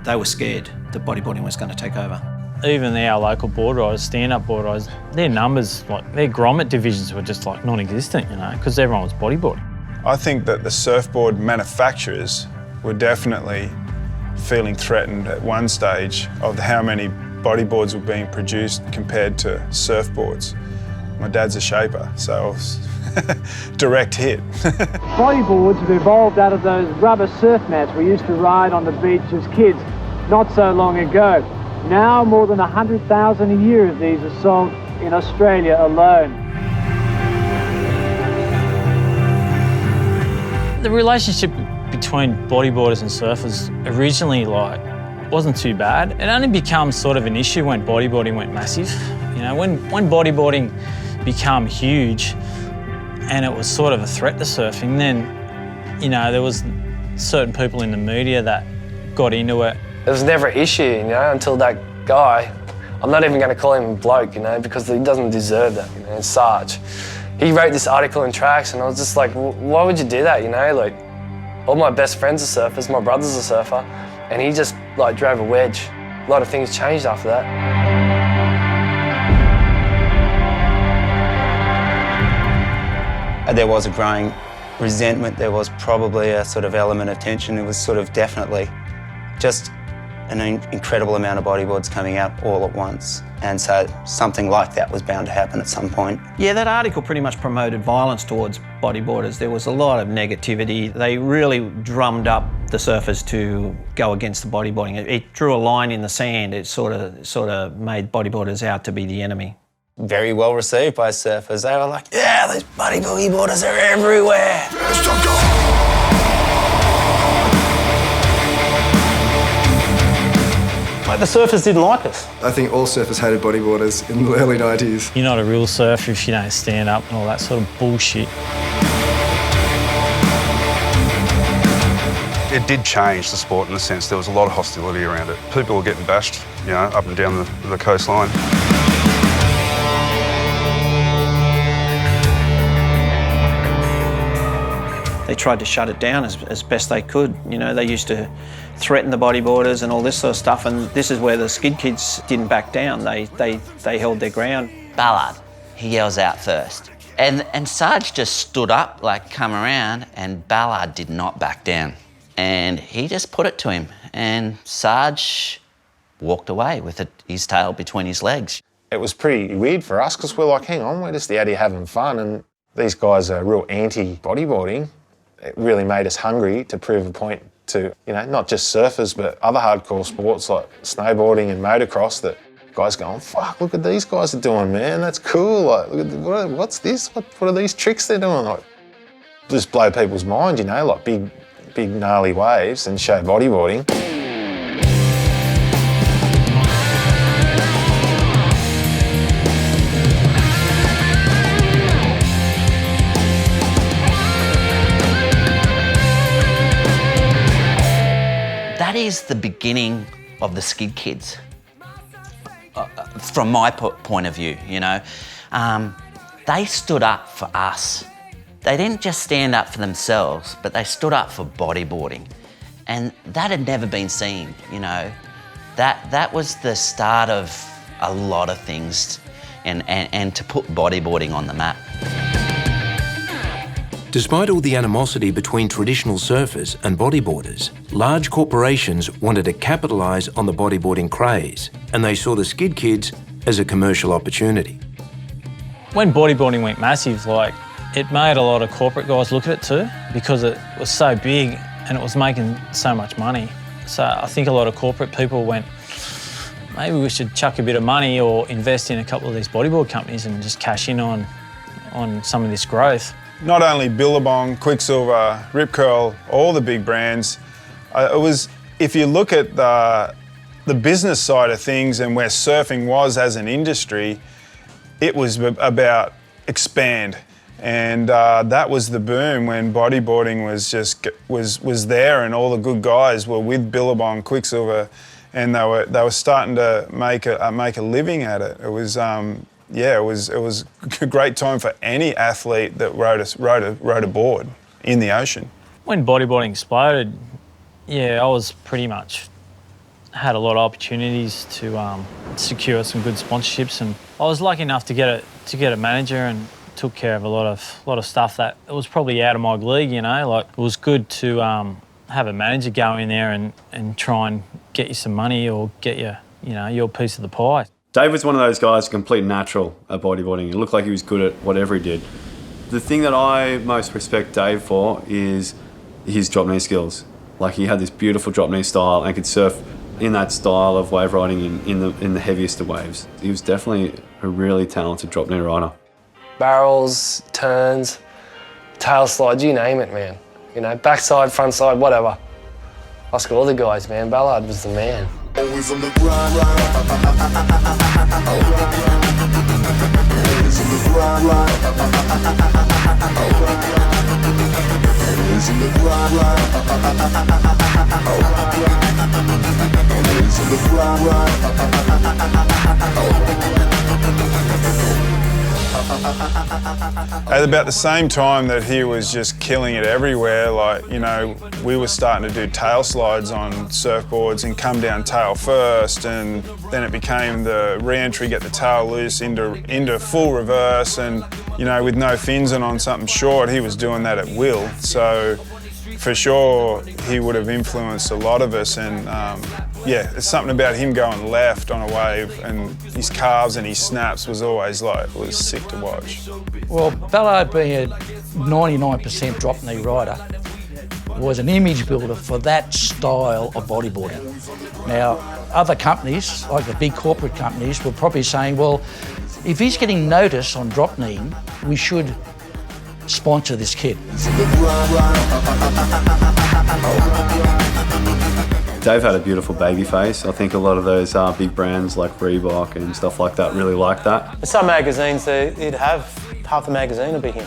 They were scared that bodyboarding was going to take over. Even our local board riders, stand-up board riders, their numbers, like their grommet divisions were just like non-existent, you know, because everyone was bodyboarding. I think that the surfboard manufacturers were definitely feeling threatened at one stage of how many bodyboards were being produced compared to surfboards. My dad's a shaper, so direct hit. Bodyboards have evolved out of those rubber surf mats we used to ride on the beach as kids not so long ago. Now more than 100,000 a year of these are sold in Australia alone. The relationship between bodyboarders and surfers originally wasn't too bad. It only becomes sort of an issue when bodyboarding went massive. You know, when bodyboarding became huge and it was sort of a threat to surfing, then, you know, there was certain people in the media that got into it. It was never an issue, you know, until that guy, I'm not even going to call him a bloke, you know, because he doesn't deserve that, you know, Sarge. He wrote this article in Tracks and I was just like, why would you do that, you know? Like, all my best friends are surfers, my brother's a surfer, and he just like drove a wedge. A lot of things changed after that. There was a growing resentment. There was probably a sort of element of tension. It was sort of definitely just an incredible amount of bodyboards coming out all at once. And so something like that was bound to happen at some point. Yeah, that article pretty much promoted violence towards bodyboarders. There was a lot of negativity. They really drummed up the surfers to go against the bodyboarding. It drew a line in the sand. It sort of made bodyboarders out to be the enemy. Very well received by surfers. They were like, yeah, these bodyboarders are everywhere. Like the surfers didn't like us. I think all surfers hated bodyboarders in the early 90s. You're not a real surfer if you don't stand up and all that sort of bullshit. It did change the sport in the sense there was a lot of hostility around it. People were getting bashed, you know, up and down the coastline. They tried to shut it down as best they could. You know, they used to threaten the bodyboarders and all this sort of stuff, and this is where the skid kids didn't back down. They held their ground. Ballard, he yells out first. And Sarge just stood up, like come around, and Ballard did not back down. And he just put it to him, and Sarge walked away with his tail between his legs. It was pretty weird for us because we're like, hang on, we're just out here having fun, and these guys are real anti-bodyboarding. It really made us hungry to prove a point to, you know, not just surfers, but other hardcore sports like snowboarding and motocross that guys going, fuck, look at these guys are doing, man, that's cool. Like, look at, what's this? What are these tricks they're doing? Like, just blow people's mind, you know, like big gnarly waves and show bodyboarding. That is the beginning of the skid kids, from my point of view, you know. They stood up for us. They didn't just stand up for themselves, but they stood up for bodyboarding. And that had never been seen, you know. That was the start of a lot of things and to put bodyboarding on the map. Despite all the animosity between traditional surfers and bodyboarders, large corporations wanted to capitalise on the bodyboarding craze, and they saw the skid kids as a commercial opportunity. When bodyboarding went massive, like, it made a lot of corporate guys look at it too, because it was so big and it was making so much money. So I think a lot of corporate people went, maybe we should chuck a bit of money or invest in a couple of these bodyboard companies and just cash in on some of this growth. Not only Billabong, Quicksilver, Rip Curl, all the big brands. It was, if you look at the business side of things and where surfing was as an industry, it was about expand. And that was the boom when bodyboarding was there, and all the good guys were with Billabong, Quicksilver, and they were starting to make a living at it. It was it was a great time for any athlete that rode a board in the ocean. When bodyboarding exploded, I was pretty much had a lot of opportunities to secure some good sponsorships, and I was lucky enough to get a manager and took care of a lot of stuff that it was probably out of my league. Like it was good to have a manager go in there and try and get you some money or get you your piece of the pie. Dave was one of those guys, a complete natural at bodyboarding. He looked like he was good at whatever he did. The thing that I most respect Dave for is his drop knee skills. Like, he had this beautiful drop knee style and could surf in that style of wave riding in the heaviest of waves. He was definitely a really talented drop knee rider. Barrels, turns, tail slides, you name it, man. Backside, front side, whatever. Ask all the guys, man. Ballard was the man. Always on the grind, always on the grind, always on the grind, always on the At about the same time that he was just killing it everywhere, we were starting to do tail slides on surfboards and come down tail first, and then it became the re-entry, get the tail loose into full reverse, and with no fins and on something short, he was doing that at will. So for sure, he would have influenced a lot of us, and it's something about him going left on a wave, and his calves and his snaps was always was sick to watch. Well, Ballard, being a 99% drop knee rider, was an image builder for that style of bodyboarding. Now, other companies, like the big corporate companies, were probably saying, well, if he's getting notice on drop knee, we should sponsor this kid. Dave had a beautiful baby face. I think a lot of those big brands like Reebok and stuff like that really like that. In some magazines, he'd have half the magazine would be him.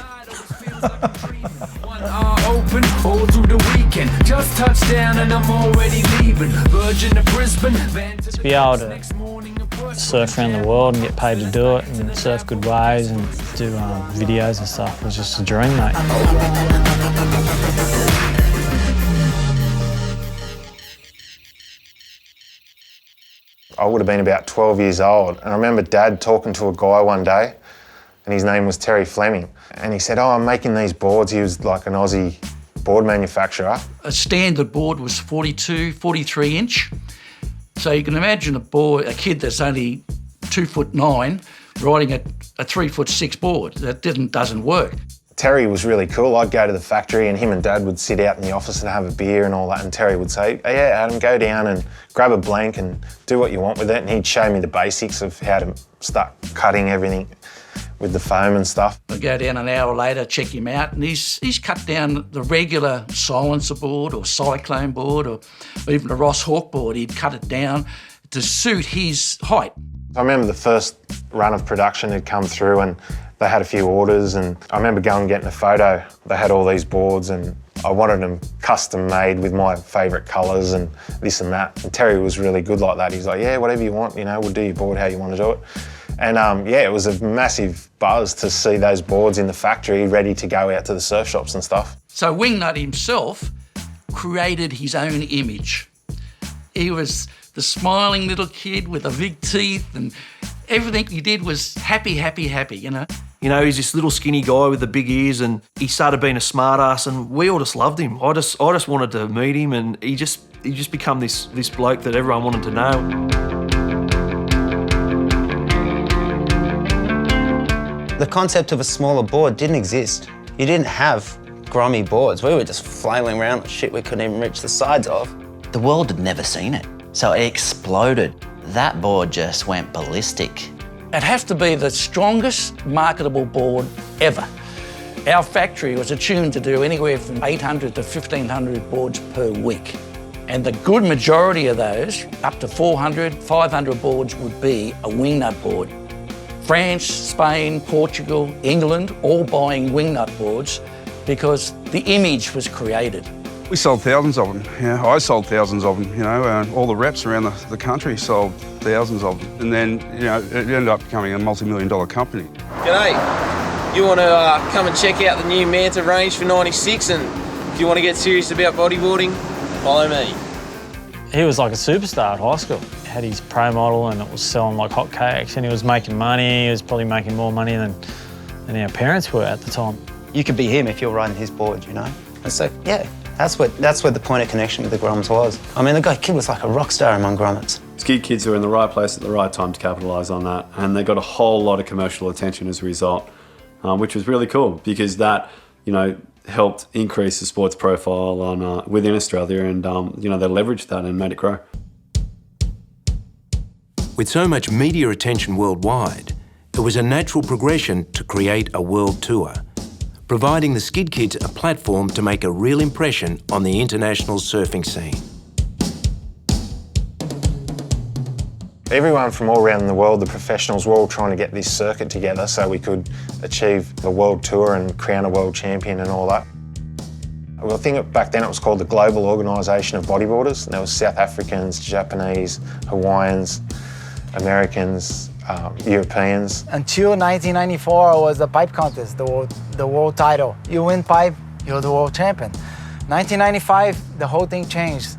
Open all through the weekend. Just touched down and I'm already leaving. Virgin to Brisbane. To be able to surf around the world and get paid to do it and surf good waves and do videos and stuff was just a dream, mate. I would have been about 12 years old, and I remember Dad talking to a guy one day, and his name was Terry Fleming, and he said, I'm making these boards. He was like an Aussie board manufacturer. A standard board was 42, 43 inch. So you can imagine a kid that's only 2'9" riding a 3'6" board. That doesn't work. Terry was really cool. I'd go to the factory and him and Dad would sit out in the office and have a beer and all that, and Terry would say, hey, yeah, Adam, go down and grab a blank and do what you want with it, and he'd show me the basics of how to start cutting everything with the foam and stuff. I go down an hour later, check him out, and he's cut down the regular silencer board or cyclone board or even the Ross Hawk board. He'd cut it down to suit his height. I remember the first run of production had come through and they had a few orders, and I remember going and getting a photo. They had all these boards and I wanted them custom made with my favourite colours and this and that. And Terry was really good like that. He's like, yeah, whatever you want, we'll do your board how you want to do it. And it was a massive buzz to see those boards in the factory ready to go out to the surf shops and stuff. So Wingnut himself created his own image. He was the smiling little kid with the big teeth, and everything he did was happy, happy, happy, He's this little skinny guy with the big ears, and he started being a smart ass, and we all just loved him. I just wanted to meet him, and he just become this bloke that everyone wanted to know. The concept of a smaller board didn't exist. You didn't have grommy boards. We were just flailing around with shit we couldn't even reach the sides of. The world had never seen it, so it exploded. That board just went ballistic. It has to be the strongest marketable board ever. Our factory was attuned to do anywhere from 800 to 1,500 boards per week. And the good majority of those, up to 400, 500 boards, would be a Wingnut board. France, Spain, Portugal, England, all buying wingnut boards because the image was created. We sold thousands of them. Yeah, I sold thousands of them. You know, all the reps around the country sold thousands of them, and then it ended up becoming a multi-million-dollar company. G'day. You want to come and check out the new Manta range for 96, and if you want to get serious about bodyboarding, follow me. He was like a superstar at high school. He had his pro model and it was selling like hotcakes, and he was making money. He was probably making more money than our parents were at the time. You could be him if you're riding his board, you know? And so, yeah, that's what the point of connection with the Groms was. I mean, the kid was like a rock star among grommets. Skid kids were in the right place at the right time to capitalise on that, and they got a whole lot of commercial attention as a result, which was really cool because that, helped increase the sports profile on within Australia, and they leveraged that and made it grow. With so much media attention worldwide, it was a natural progression to create a world tour, providing the Skid Kids a platform to make a real impression on the international surfing scene. Everyone from all around the world, the professionals, were all trying to get this circuit together so we could achieve the world tour and crown a world champion and all that. Well, I think back then it was called the Global Organisation of Bodyboarders, and there was South Africans, Japanese, Hawaiians, Americans, Europeans. Until 1994 was the pipe contest, the world title. You win pipe, you're the world champion. 1995, the whole thing changed.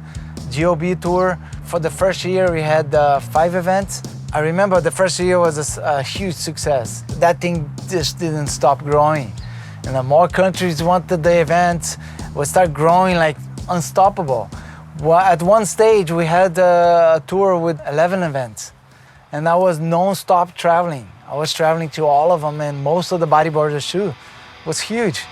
GOB Tour, for the first year we had 5 events. I remember the first year was a huge success. That thing just didn't stop growing. And the more countries wanted the events, would start growing like unstoppable. Well, at one stage we had a tour with 11 events, and I was non-stop traveling. I was traveling to all of them, and most of the bodyboarders too. It was huge.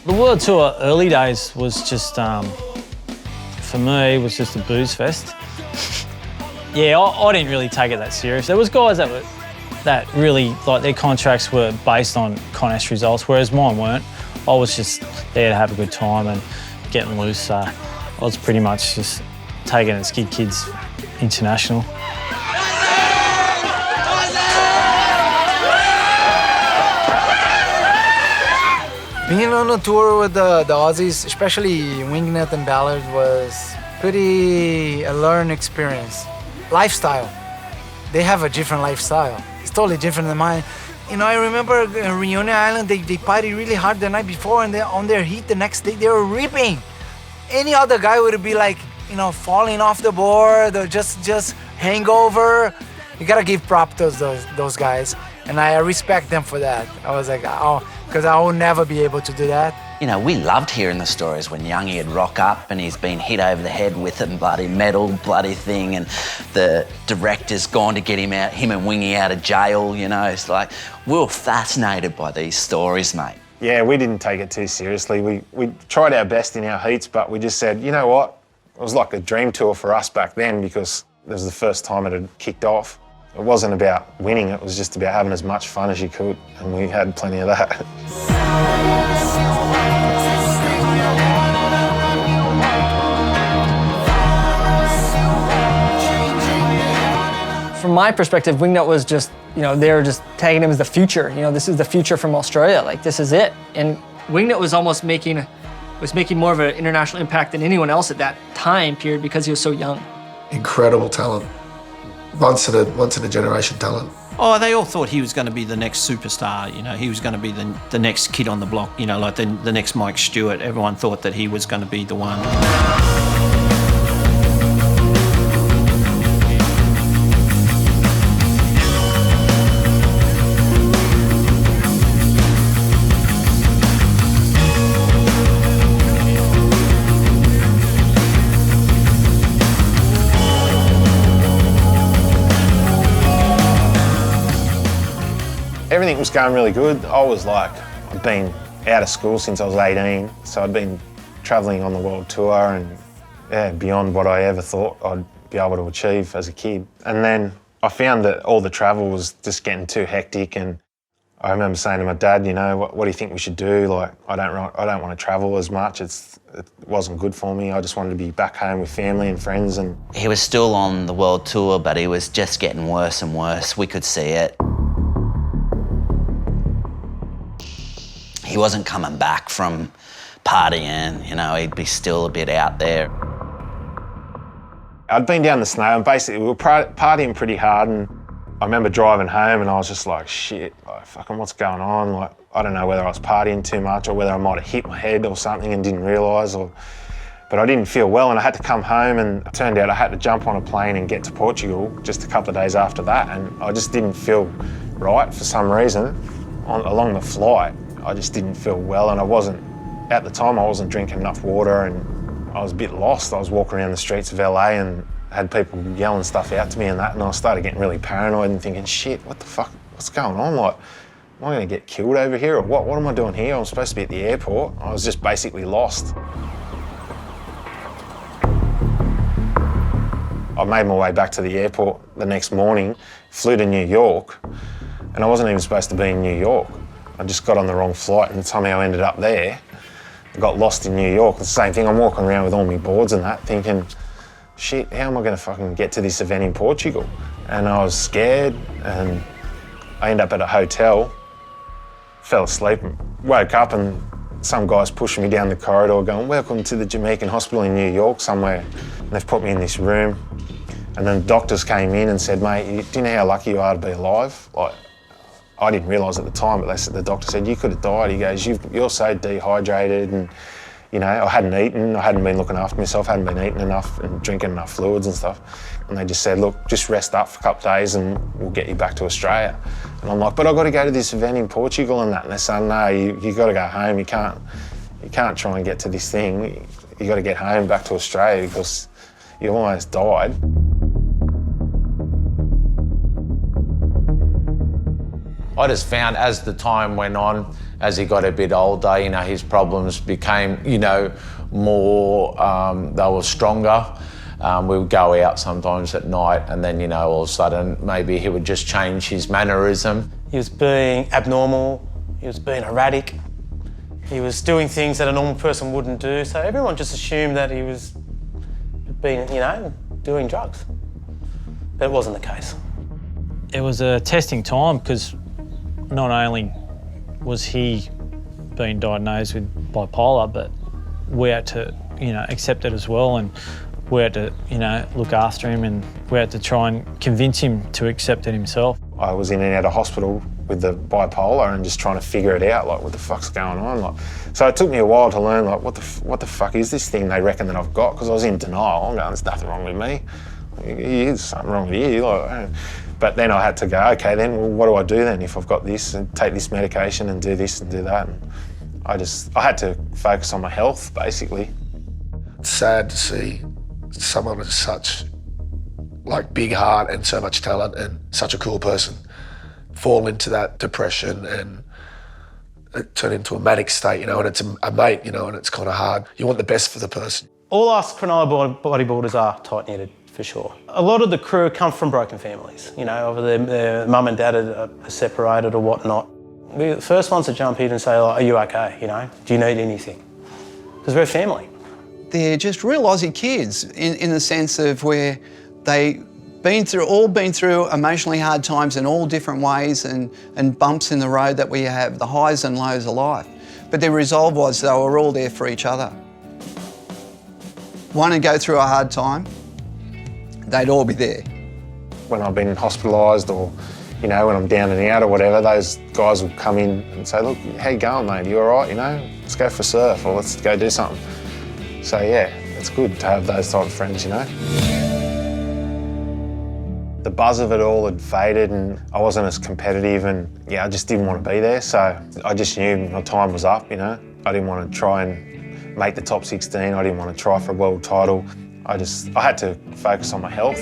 The World Tour early days was just, for me, was just a booze fest. Yeah, I didn't really take it that serious. There was guys that really, like, their contracts were based on contest results, whereas mine weren't. I was just there to have a good time and getting loose, so I was pretty much just taking it Skid Kids International. Being on a tour with the Aussies, especially Wingnut and Ballard, was pretty a learned experience. Lifestyle. They have a different lifestyle. It's totally different than mine. I remember in Reunion Island, they party really hard the night before, and on their heat the next day, they were ripping. Any other guy would be like, falling off the board or just hangover. You gotta give props to those guys, and I respect them for that. I was like, oh, because I will never be able to do that. We loved hearing the stories when Youngie would rock up and he's been hit over the head with a bloody metal bloody thing, and the director's gone to get him and Wingy out of jail, It's like, we were fascinated by these stories, mate. Yeah, we didn't take it too seriously. We tried our best in our heats, but we just said, you know what? It was like a dream tour for us back then because it was the first time it had kicked off. It wasn't about winning, it was just about having as much fun as you could, and we had plenty of that. From my perspective, Wingnut was just, they were just tagging him as the future. This is the future from Australia, like this is it. And Wingnut was almost making more of an international impact than anyone else at that time period because he was so young. Incredible talent. Once in a generation talent. Oh, they all thought he was going to be the next superstar, he was going to be the next kid on the block, like the next Mike Stewart. Everyone thought that he was going to be the one. Everything was going really good. I'd been out of school since I was 18, so I'd been travelling on the world tour and beyond what I ever thought I'd be able to achieve as a kid. And then I found that all the travel was just getting too hectic, and I remember saying to my dad, you know, what do you think we should do? Like, I don't want to travel as much. It wasn't good for me. I just wanted to be back home with family and friends. And He was still on the world tour, but he was just getting worse and worse. We could see it. He wasn't coming back from partying, you know, he'd be still a bit out there. I'd been down the Snow and basically we were partying pretty hard, and I remember driving home and I was just like, shit, like, fucking what's going on? Like, I don't know whether I was partying too much or whether I might have hit my head or something and didn't realise, but I didn't feel well, and I had to come home, and it turned out I had to jump on a plane and get to Portugal just a couple of days after that, and I just didn't feel right for some reason. Along the flight, I just didn't feel well, and at the time I wasn't drinking enough water, and I was a bit lost. I was walking around the streets of LA and had people yelling stuff out to me and that, and I started getting really paranoid and thinking, shit, what the fuck, what's going on? Like, am I gonna get killed over here or what? What am I doing here? I'm supposed to be at the airport. I was just basically lost. I made my way back to the airport the next morning, flew to New York, and I wasn't even supposed to be in New York. I just got on the wrong flight and somehow ended up there. I got lost in New York. The same thing, I'm walking around with all my boards and that, thinking, shit, how am I gonna fucking get to this event in Portugal? And I was scared, and I ended up at a hotel, fell asleep, and woke up, and some guys pushing me down the corridor going, welcome to the Jamaican Hospital in New York somewhere. And they've put me in this room. And then the doctors came in and said, mate, do you know how lucky you are to be alive? Like, I didn't realise at the time, but the doctor said, you could have died. He goes, you're so dehydrated, and you know, I hadn't eaten, I hadn't been looking after myself, hadn't been eating enough and drinking enough fluids and stuff. And they just said, look, just rest up for a couple of days and we'll get you back to Australia. And I'm like, but I've got to go to this event in Portugal and that. And they said, no, you got to go home. You can't try and get to this thing. You got to get home back to Australia because you almost died. I just found as the time went on, as he got a bit older, you know, his problems became, you know, more, they were stronger. We would go out sometimes at night and then, you know, all of a sudden maybe he would just change his mannerism. He was being abnormal, he was being erratic, he was doing things that a normal person wouldn't do, so everyone just assumed that he was being, you know, doing drugs. But it wasn't the case. It was a testing time because not only was he being diagnosed with bipolar, but we had to, you know, accept it as well, and we had to, you know, look after him, and we had to try and convince him to accept it himself. I was in and out of hospital with the bipolar and just trying to figure it out, like what the fuck's going on. Like, so it took me a while to learn, like, what the fuck is this thing they reckon that I've got? Because I was in denial. I'm going, there's nothing wrong with me. There's something wrong with you. Like, but then I had to go, okay, then well, what do I do then if I've got this and take this medication and do this and do that? And I had to focus on my health, basically. It's sad to see someone with such like big heart and so much talent and such a cool person fall into that depression and it turn into a manic state, you know, and it's a mate, you know, and it's kind of hard. You want the best for the person. All us Cronulla bodybuilders are tight-knitted, for sure. A lot of the crew come from broken families, you know, over their mum and dad are separated or whatnot. We're the first ones to jump in and say, like, are you okay, you know? Do you need anything? Because we're a family. They're just real Aussie kids in the sense of where they all been through emotionally hard times in all different ways and bumps in the road that we have, the highs and lows of life. But their resolve was they were all there for each other. One to go through a hard time, they'd all be there. When I've been hospitalised or, you know, when I'm down and out or whatever, those guys will come in and say, look, how you going, mate? Are you all right, you know? Let's go for a surf or let's go do something. So yeah, it's good to have those type of friends, you know? The buzz of it all had faded and I wasn't as competitive and yeah, I just didn't want to be there. So I just knew my time was up, you know? I didn't want to try and make the top 16. I didn't want to try for a world title. I had to focus on my health.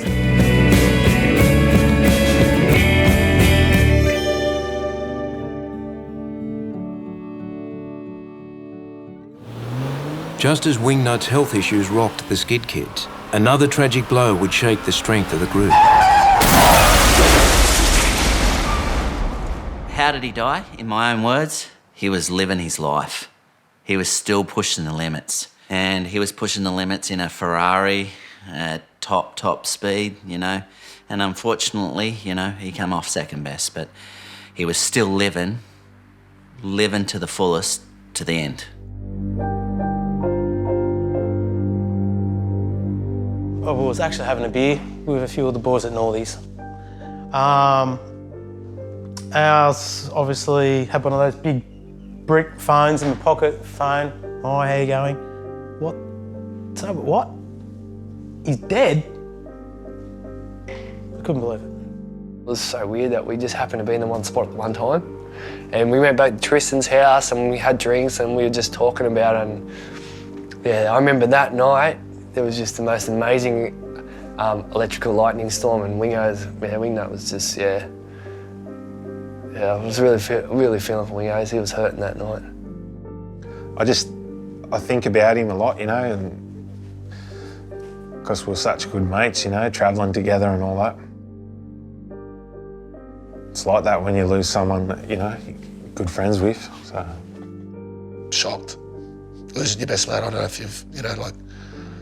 Just as Wingnut's health issues rocked the Skid Kids, another tragic blow would shake the strength of the group. How how did he die? In my own words, he was living his life. He was still pushing the limits. And he was pushing the limits in a Ferrari at top speed, you know. And unfortunately, you know, he came off second best, but he was still living to the fullest, to the end. I was actually having a beer with a few of the boys at Northies. Ours obviously had one of those big brick phones in the pocket phone. Oh, how you going? What? So, what? He's dead? I couldn't believe it. It was so weird that we just happened to be in the one spot at one time. And we went back to Tristan's house and we had drinks and we were just talking about it. And yeah, I remember that night, there was just the most amazing electrical lightning storm, and Wingnut was just, I was really feeling for Wingo's. He was hurting that night. I think about him a lot, you know, and because we're such good mates, you know, travelling together and all that. It's like that when you lose someone that, you know, you're good friends with, so. Shocked. Losing your best mate, I don't know if you've, you know, like,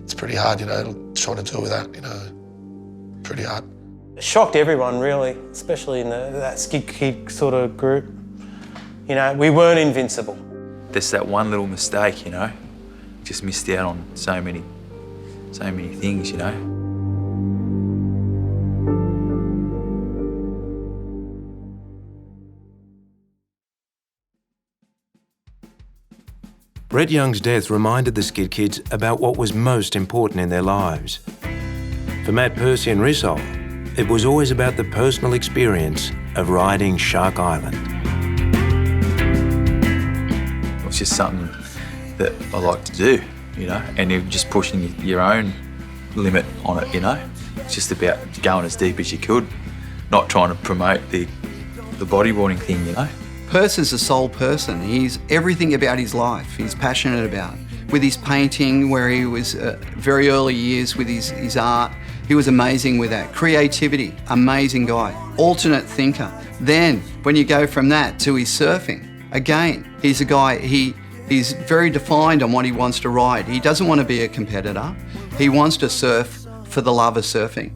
it's pretty hard, you know, trying to deal with that, you know, pretty hard. It shocked everyone, really, especially in that Skid Kid sort of group. You know, we weren't invincible. Just that one little mistake, you know, just missed out on so many things, you know. Brett Young's death reminded the Skid Kids about what was most important in their lives. For Matt Percy and Rissole, it was always about the personal experience of riding Shark Island. It's just something that I like to do, you know, and you're just pushing your own limit on it, you know. It's just about going as deep as you could, not trying to promote the bodyboarding thing, you know. Perce is a soul person. He's everything about his life he's passionate about. With his painting, where he was very early years with his art, he was amazing with that. Creativity, amazing guy. Alternate thinker. Then, when you go from that to his surfing, again, he's a guy, he's very defined on what he wants to ride. He doesn't want to be a competitor. He wants to surf for the love of surfing.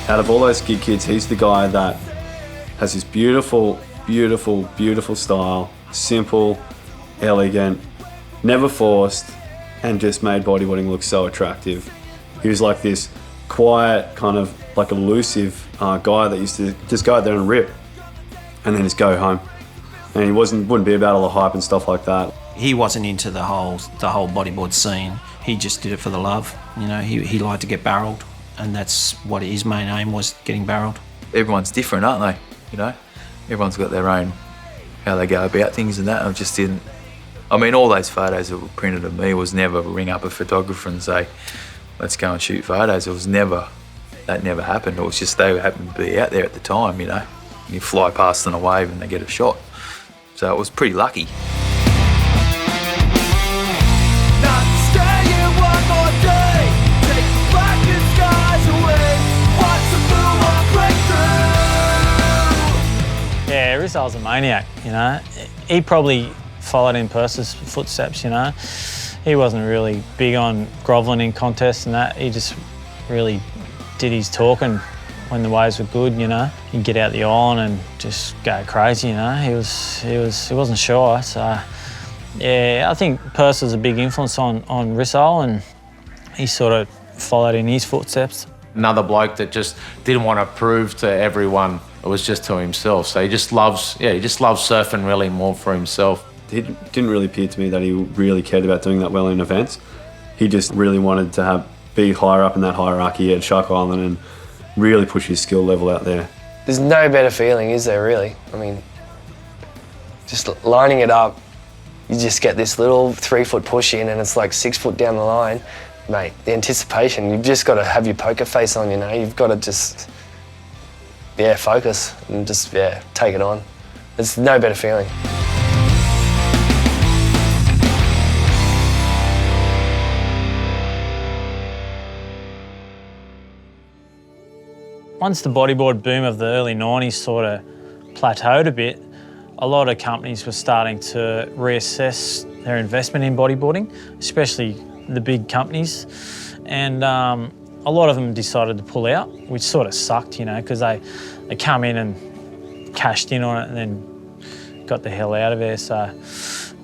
Out of all those Skid Kids, he's the guy that has this beautiful, beautiful, beautiful style, simple, elegant, never forced, and just made bodyboarding look so attractive. He was like this quiet, kind of like elusive guy that used to just go out there and rip and then just go home. And he wouldn't be about all the hype and stuff like that. He wasn't into the whole bodyboard scene. He just did it for the love. You know, he liked to get barreled, and that's what his main aim was, getting barreled. Everyone's different, aren't they? You know, everyone's got their own how they go about things and that. I just didn't. I mean, all those photos that were printed of me was never ring up a photographer and say, let's go and shoot photos. It was never, that never happened. It was just they happened to be out there at the time, you know. You fly past on a wave and they get a shot. So it was pretty lucky. Yeah, Rissole's a maniac, you know. He probably followed in Perce's footsteps, you know. He wasn't really big on grovelling in contests and that. He just really did his talking when the waves were good, you know. He'd get out the island and just go crazy, you know. He wasn't shy, so yeah, I think Perce was a big influence on Rissole, and he sort of followed in his footsteps. Another bloke that just didn't want to prove to everyone, it was just to himself. So he just loves surfing really more for himself. It didn't really appear to me that he really cared about doing that well in events. He just really wanted to be higher up in that hierarchy at Shark Island and really push his skill level out there. There's no better feeling, is there, really? I mean, just lining it up, you just get this little 3-foot push in and it's like 6 foot down the line. Mate, the anticipation, you've just got to have your poker face on, you know. You've got to just, focus and just, take it on. There's no better feeling. Once the bodyboard boom of the early 90s sort of plateaued a bit, a lot of companies were starting to reassess their investment in bodyboarding, especially the big companies. And a lot of them decided to pull out, which sort of sucked, you know, because they come in and cashed in on it and then got the hell out of there. So,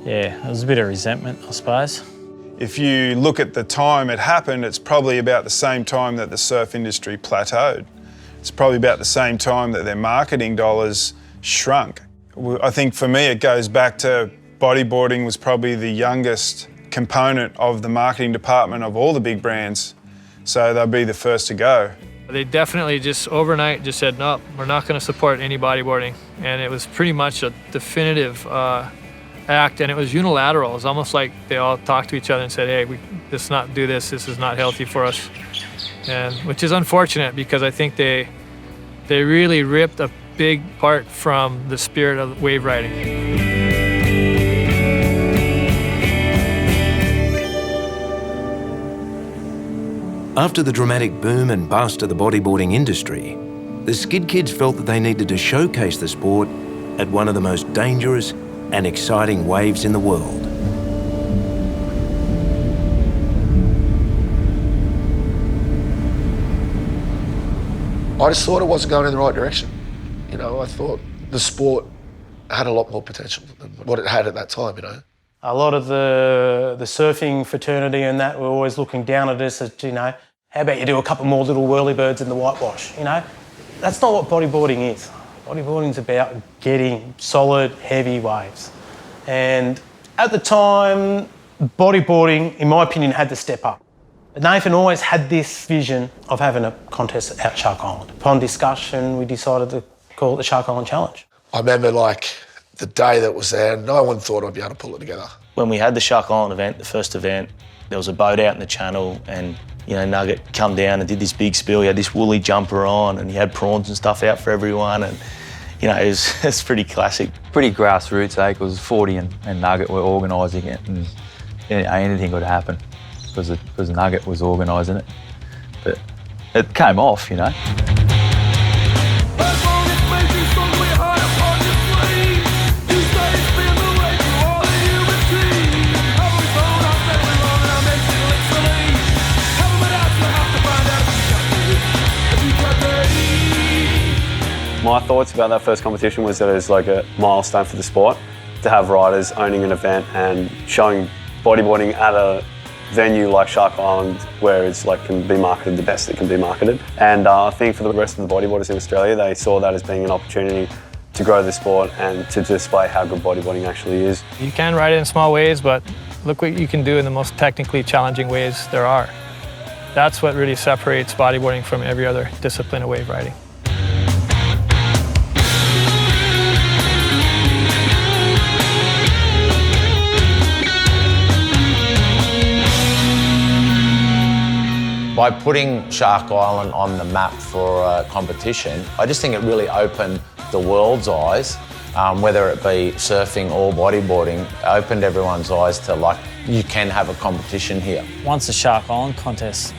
yeah, it was a bit of resentment, I suppose. If you look at the time it happened, it's probably about the same time that the surf industry plateaued. It's probably about the same time that their marketing dollars shrunk. I think for me it goes back to bodyboarding was probably the youngest component of the marketing department of all the big brands, so they'll be the first to go. They definitely just overnight just said, no, we're not going to support any bodyboarding. And it was pretty much a definitive act, and it was unilateral. It was almost like they all talked to each other and said, hey, let's not do this. This is not healthy for us. And which is unfortunate because I think they really ripped a big part from the spirit of wave riding. After the dramatic boom and bust of the bodyboarding industry, the Skid Kids felt that they needed to showcase the sport at one of the most dangerous and exciting waves in the world. I just thought it wasn't going in the right direction. You know, I thought the sport had a lot more potential than what it had at that time, you know. A lot of the surfing fraternity and that were always looking down at us as, you know, how about you do a couple more little whirly birds in the whitewash, you know? That's not what bodyboarding is. Bodyboarding's about getting solid, heavy waves. And at the time, bodyboarding, in my opinion, had to step up. Nathan always had this vision of having a contest at Shark Island. Upon discussion, we decided to call it the Shark Island Challenge. I remember, like, the day that was there, no one thought I'd be able to pull it together. When we had the Shark Island event, the first event, there was a boat out in the channel and, you know, Nugget come down and did this big spill. He had this woolly jumper on and he had prawns and stuff out for everyone, and, you know, it's pretty classic. Pretty grassroots, eh? Because 40 and Nugget were organising it, and you know, anything could happen because Nugget was organising it. But it came off, you know. My thoughts about that first competition was that it was like a milestone for the sport, to have riders owning an event and showing bodyboarding at a venue like Shark Island, where it's like can be marketed the best it can be marketed. And I think for the rest of the bodyboarders in Australia, they saw that as being an opportunity to grow the sport and to display how good bodyboarding actually is. You can ride it in small waves, but look what you can do in the most technically challenging waves there are. That's what really separates bodyboarding from every other discipline of wave riding. By putting Shark Island on the map for a competition, I just think it really opened the world's eyes, whether it be surfing or bodyboarding, opened everyone's eyes to, like, you can have a competition here. Once the Shark Island contest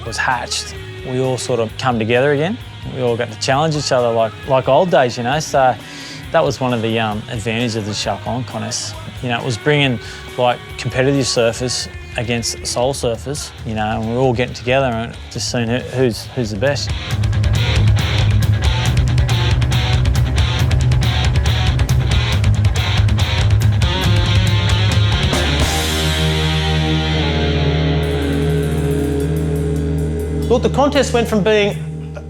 was hatched, we all sort of come together again. We all got to challenge each other like old days, you know, so that was one of the advantages of the Shark Island contest. You know, it was bringing, like, competitive surfers against soul surfers, you know, and we're all getting together and just seeing who's the best. Look, the contest went from being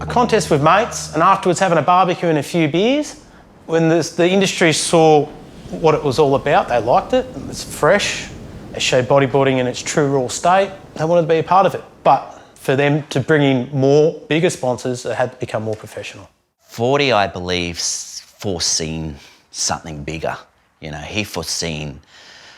a contest with mates and afterwards having a barbecue and a few beers. When the industry saw what it was all about, they liked it. It's fresh. They showed bodyboarding in its true raw state. They wanted to be a part of it. But for them to bring in more, bigger sponsors, it had to become more professional. 40, I believe, foreseen something bigger. You know, he foreseen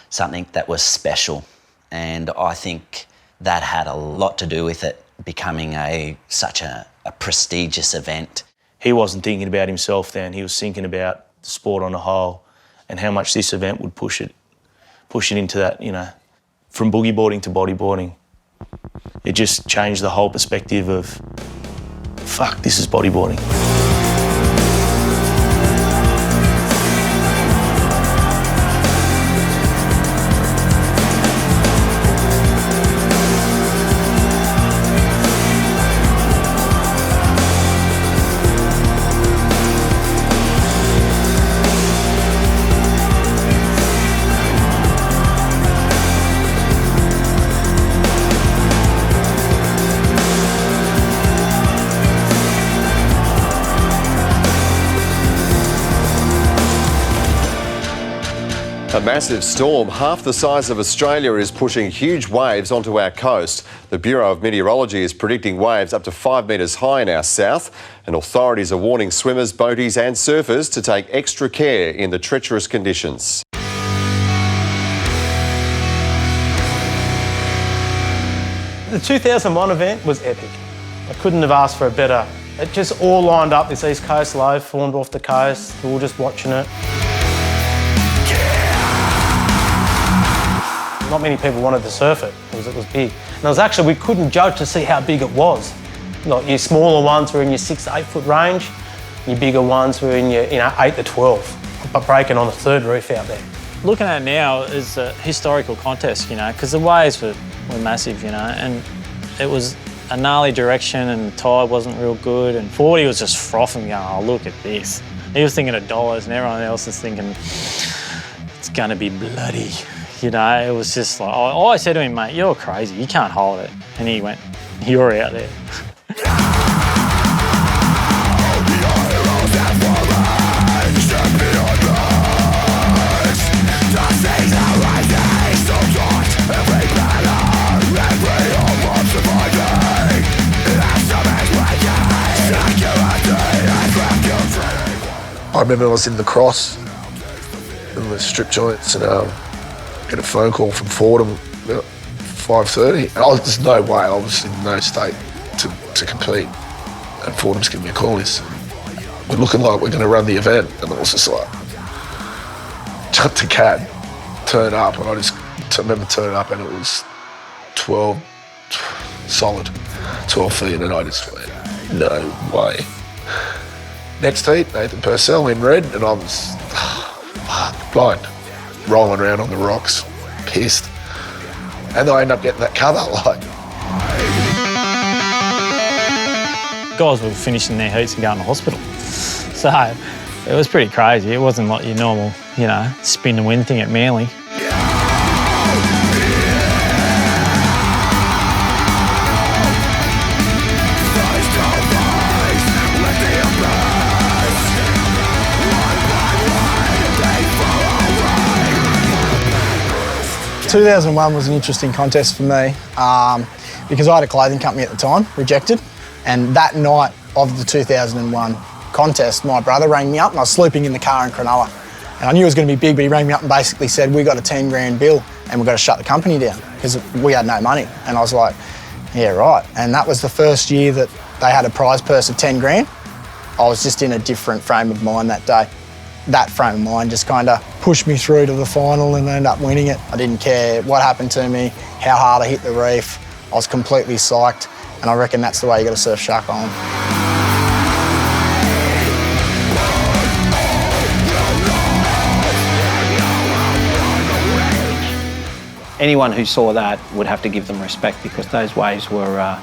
something that was special. And I think that had a lot to do with it becoming such a prestigious event. He wasn't thinking about himself then. He was thinking about the sport on the whole and how much this event would push it into that, you know, from boogie boarding to bodyboarding. It just changed the whole perspective of fuck, this is bodyboarding. A massive storm half the size of Australia is pushing huge waves onto our coast. The Bureau of Meteorology is predicting waves up to 5 metres high in our south, and authorities are warning swimmers, boaties and surfers to take extra care in the treacherous conditions. The 2001 event was epic. I couldn't have asked for a better. It just all lined up. This East Coast low formed off the coast. We were just watching it. Not many people wanted to surf it because it was big. And it was actually, we couldn't judge to see how big it was. Like your smaller ones were in your 6 to 8 foot range, your bigger ones were in your 8 to 12, but breaking on the third reef out there. Looking at it now is a historical contest, you know, because the waves were massive, you know, and it was a gnarly direction and the tide wasn't real good, and 40 was just frothing going, oh, look at this. He was thinking of dollars and everyone else is thinking, it's gonna be bloody. You know, it was just like, I said to him, mate, you're crazy, you can't hold it. And he went, you're out there. I remember I was in the cross in the strip joints and get a phone call from Fordham about 5:30. There's no way, I was in no state to compete. And Fordham's giving me a call, we're looking like we're going to run the event. And I was just like, jumped to cab, turn up, and I just remember turning up and it was 12, solid, 12 feet, and I just went, no way. Next heat, Nathan Purcell in red, and I was blind, rolling around on the rocks, pissed. And I ended up getting that cover, like. Guys were finishing their heats and going to hospital. So it was pretty crazy. It wasn't like your normal, you know, spin the wind thing at Manly. The 2001 was an interesting contest for me because I had a clothing company at the time, Rejected, and that night of the 2001 contest, my brother rang me up and I was sleeping in the car in Cronulla. And I knew it was going to be big, but he rang me up and basically said, we got a 10 grand bill and we've got to shut the company down because we had no money. And I was like, yeah, right. And that was the first year that they had a prize purse of 10 grand. I was just in a different frame of mind that day. That frame of mind just kind of pushed me through to the final and ended up winning it. I didn't care what happened to me, how hard I hit the reef. I was completely psyched, and I reckon that's the way you got to surf Shark Island. Anyone who saw that would have to give them respect because those waves were,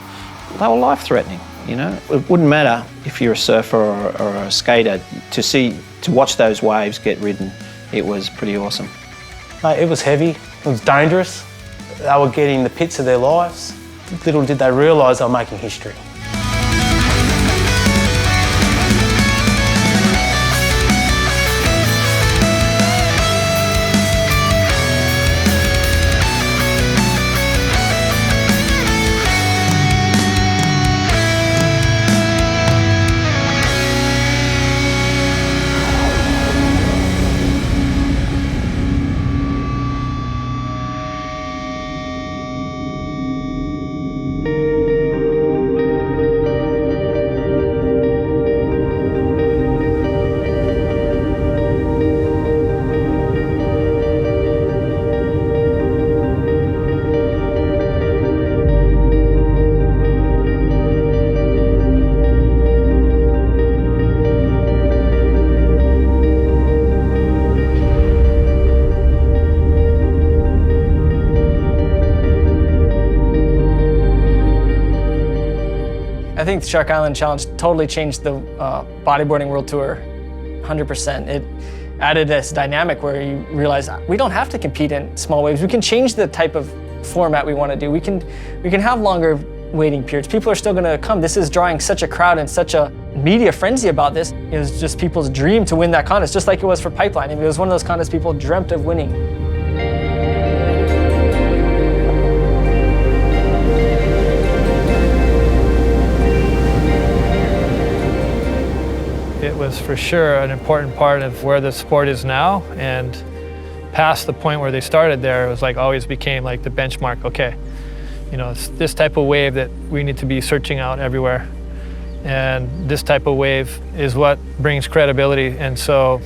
they were life-threatening, you know? It wouldn't matter if you're a surfer or a skater, to watch those waves get ridden, it was pretty awesome. Mate, it was heavy, it was dangerous. They were getting the pits of their lives. Little did they realise they were making history. think the Shark Island Challenge totally changed the bodyboarding world tour 100%. It added this dynamic where you realize we don't have to compete in small waves. We can change the type of format we want to do. We can have longer waiting periods. People are still going to come. This is drawing such a crowd and such a media frenzy about this. It was just people's dream to win that contest, just like it was for Pipeline. I mean, it was one of those contests people dreamt of winning. It was for sure an important part of where the sport is now, and past the point where they started there, it was like always became like the benchmark. Okay, you know, it's this type of wave that we need to be searching out everywhere, and this type of wave is what brings credibility. And so,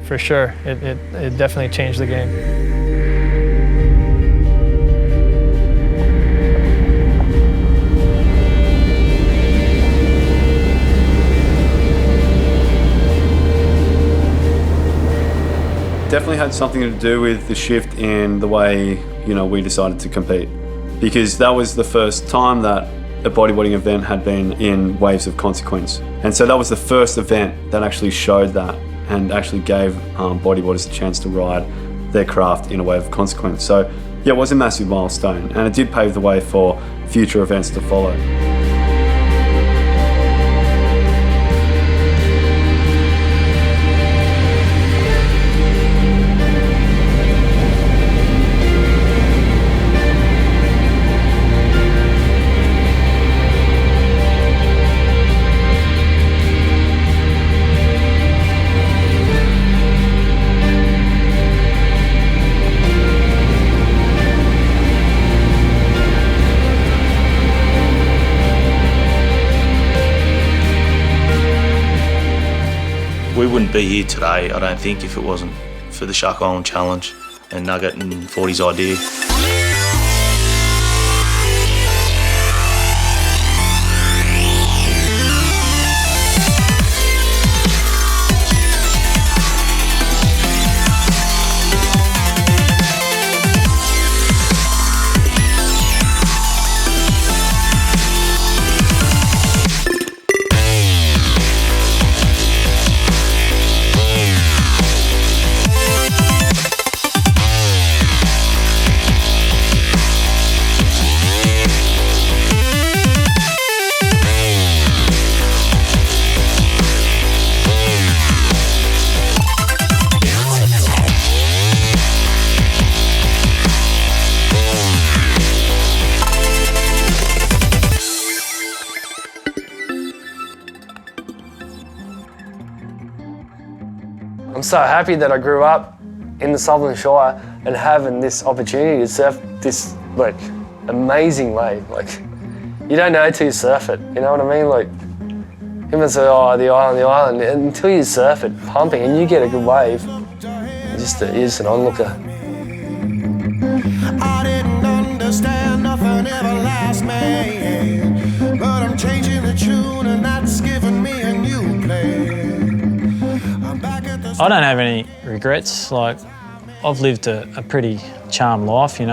for sure, it definitely changed the game. Definitely had something to do with the shift in the way, we decided to compete. Because that was the first time that a bodyboarding event had been in waves of consequence. And so that was the first event that actually showed that and actually gave bodyboarders a chance to ride their craft in a wave of consequence. So yeah, it was a massive milestone, and it did pave the way for future events to follow. We wouldn't be here today, I don't think, if it wasn't for the Shark Island Challenge and Nugget and 40's idea. I'm so happy that I grew up in the Sutherland Shire and having this opportunity to surf this amazing wave. You don't know till you surf it, you know what I mean? People say, oh, the island, and until you surf it pumping and you get a good wave, you're just an onlooker. I didn't understand, nothing ever lasts me, but I'm changing the tune and that's giving me a new play. I don't have any regrets. I've lived a pretty charmed life, Be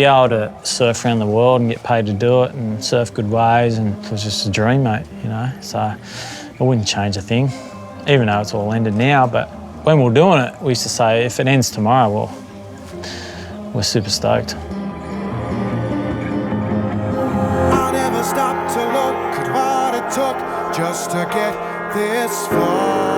able to surf around the world and get paid to do it and surf good waves, and it was just a dream, mate, So I wouldn't change a thing, even though it's all ended now. But when we were doing it, we used to say, if it ends tomorrow, well, we're super stoked. I never stopped to look at what it took just to get this far.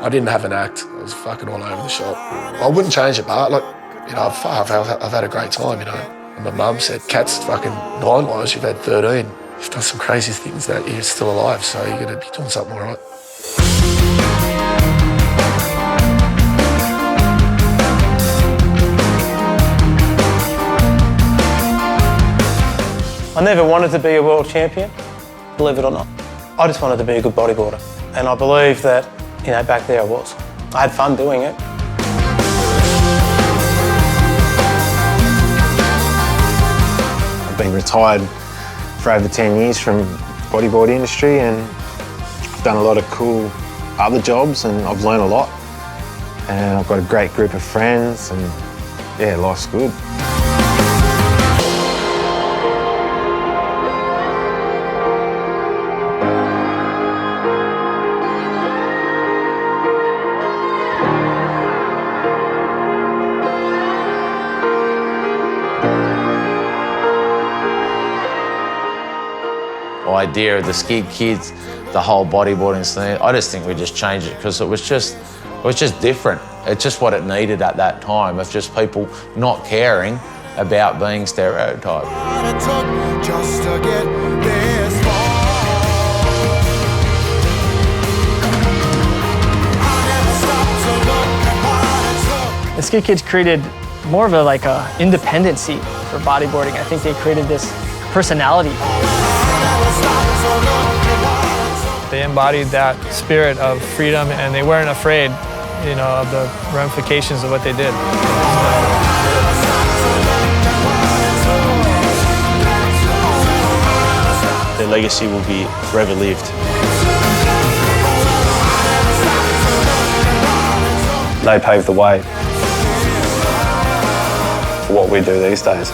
I didn't have an act. I was fucking all over the shop. I wouldn't change it, but I've had a great time, And my mum said, Kat's fucking 9 lives, you've had 13. You've done some crazy things that you're still alive, so you're gonna be doing something all right. I never wanted to be a world champion, believe it or not. I just wanted to be a good bodyboarder. And I believe that, back there I was. I had fun doing it. I've been retired for over 10 years from bodyboard industry, and I've done a lot of cool other jobs, and I've learned a lot. And I've got a great group of friends, and yeah, life's good. idea of the skid kids, the whole bodyboarding thing. I just think we just changed it because it was just different. It's just what it needed at that time of just people not caring about being stereotyped. Just to get this far. The skid kids created more of a independency for bodyboarding. I think they created this personality. They embodied that spirit of freedom, and they weren't afraid, of the ramifications of what they did. Their legacy will be forever lived. They paved the way for what we do these days.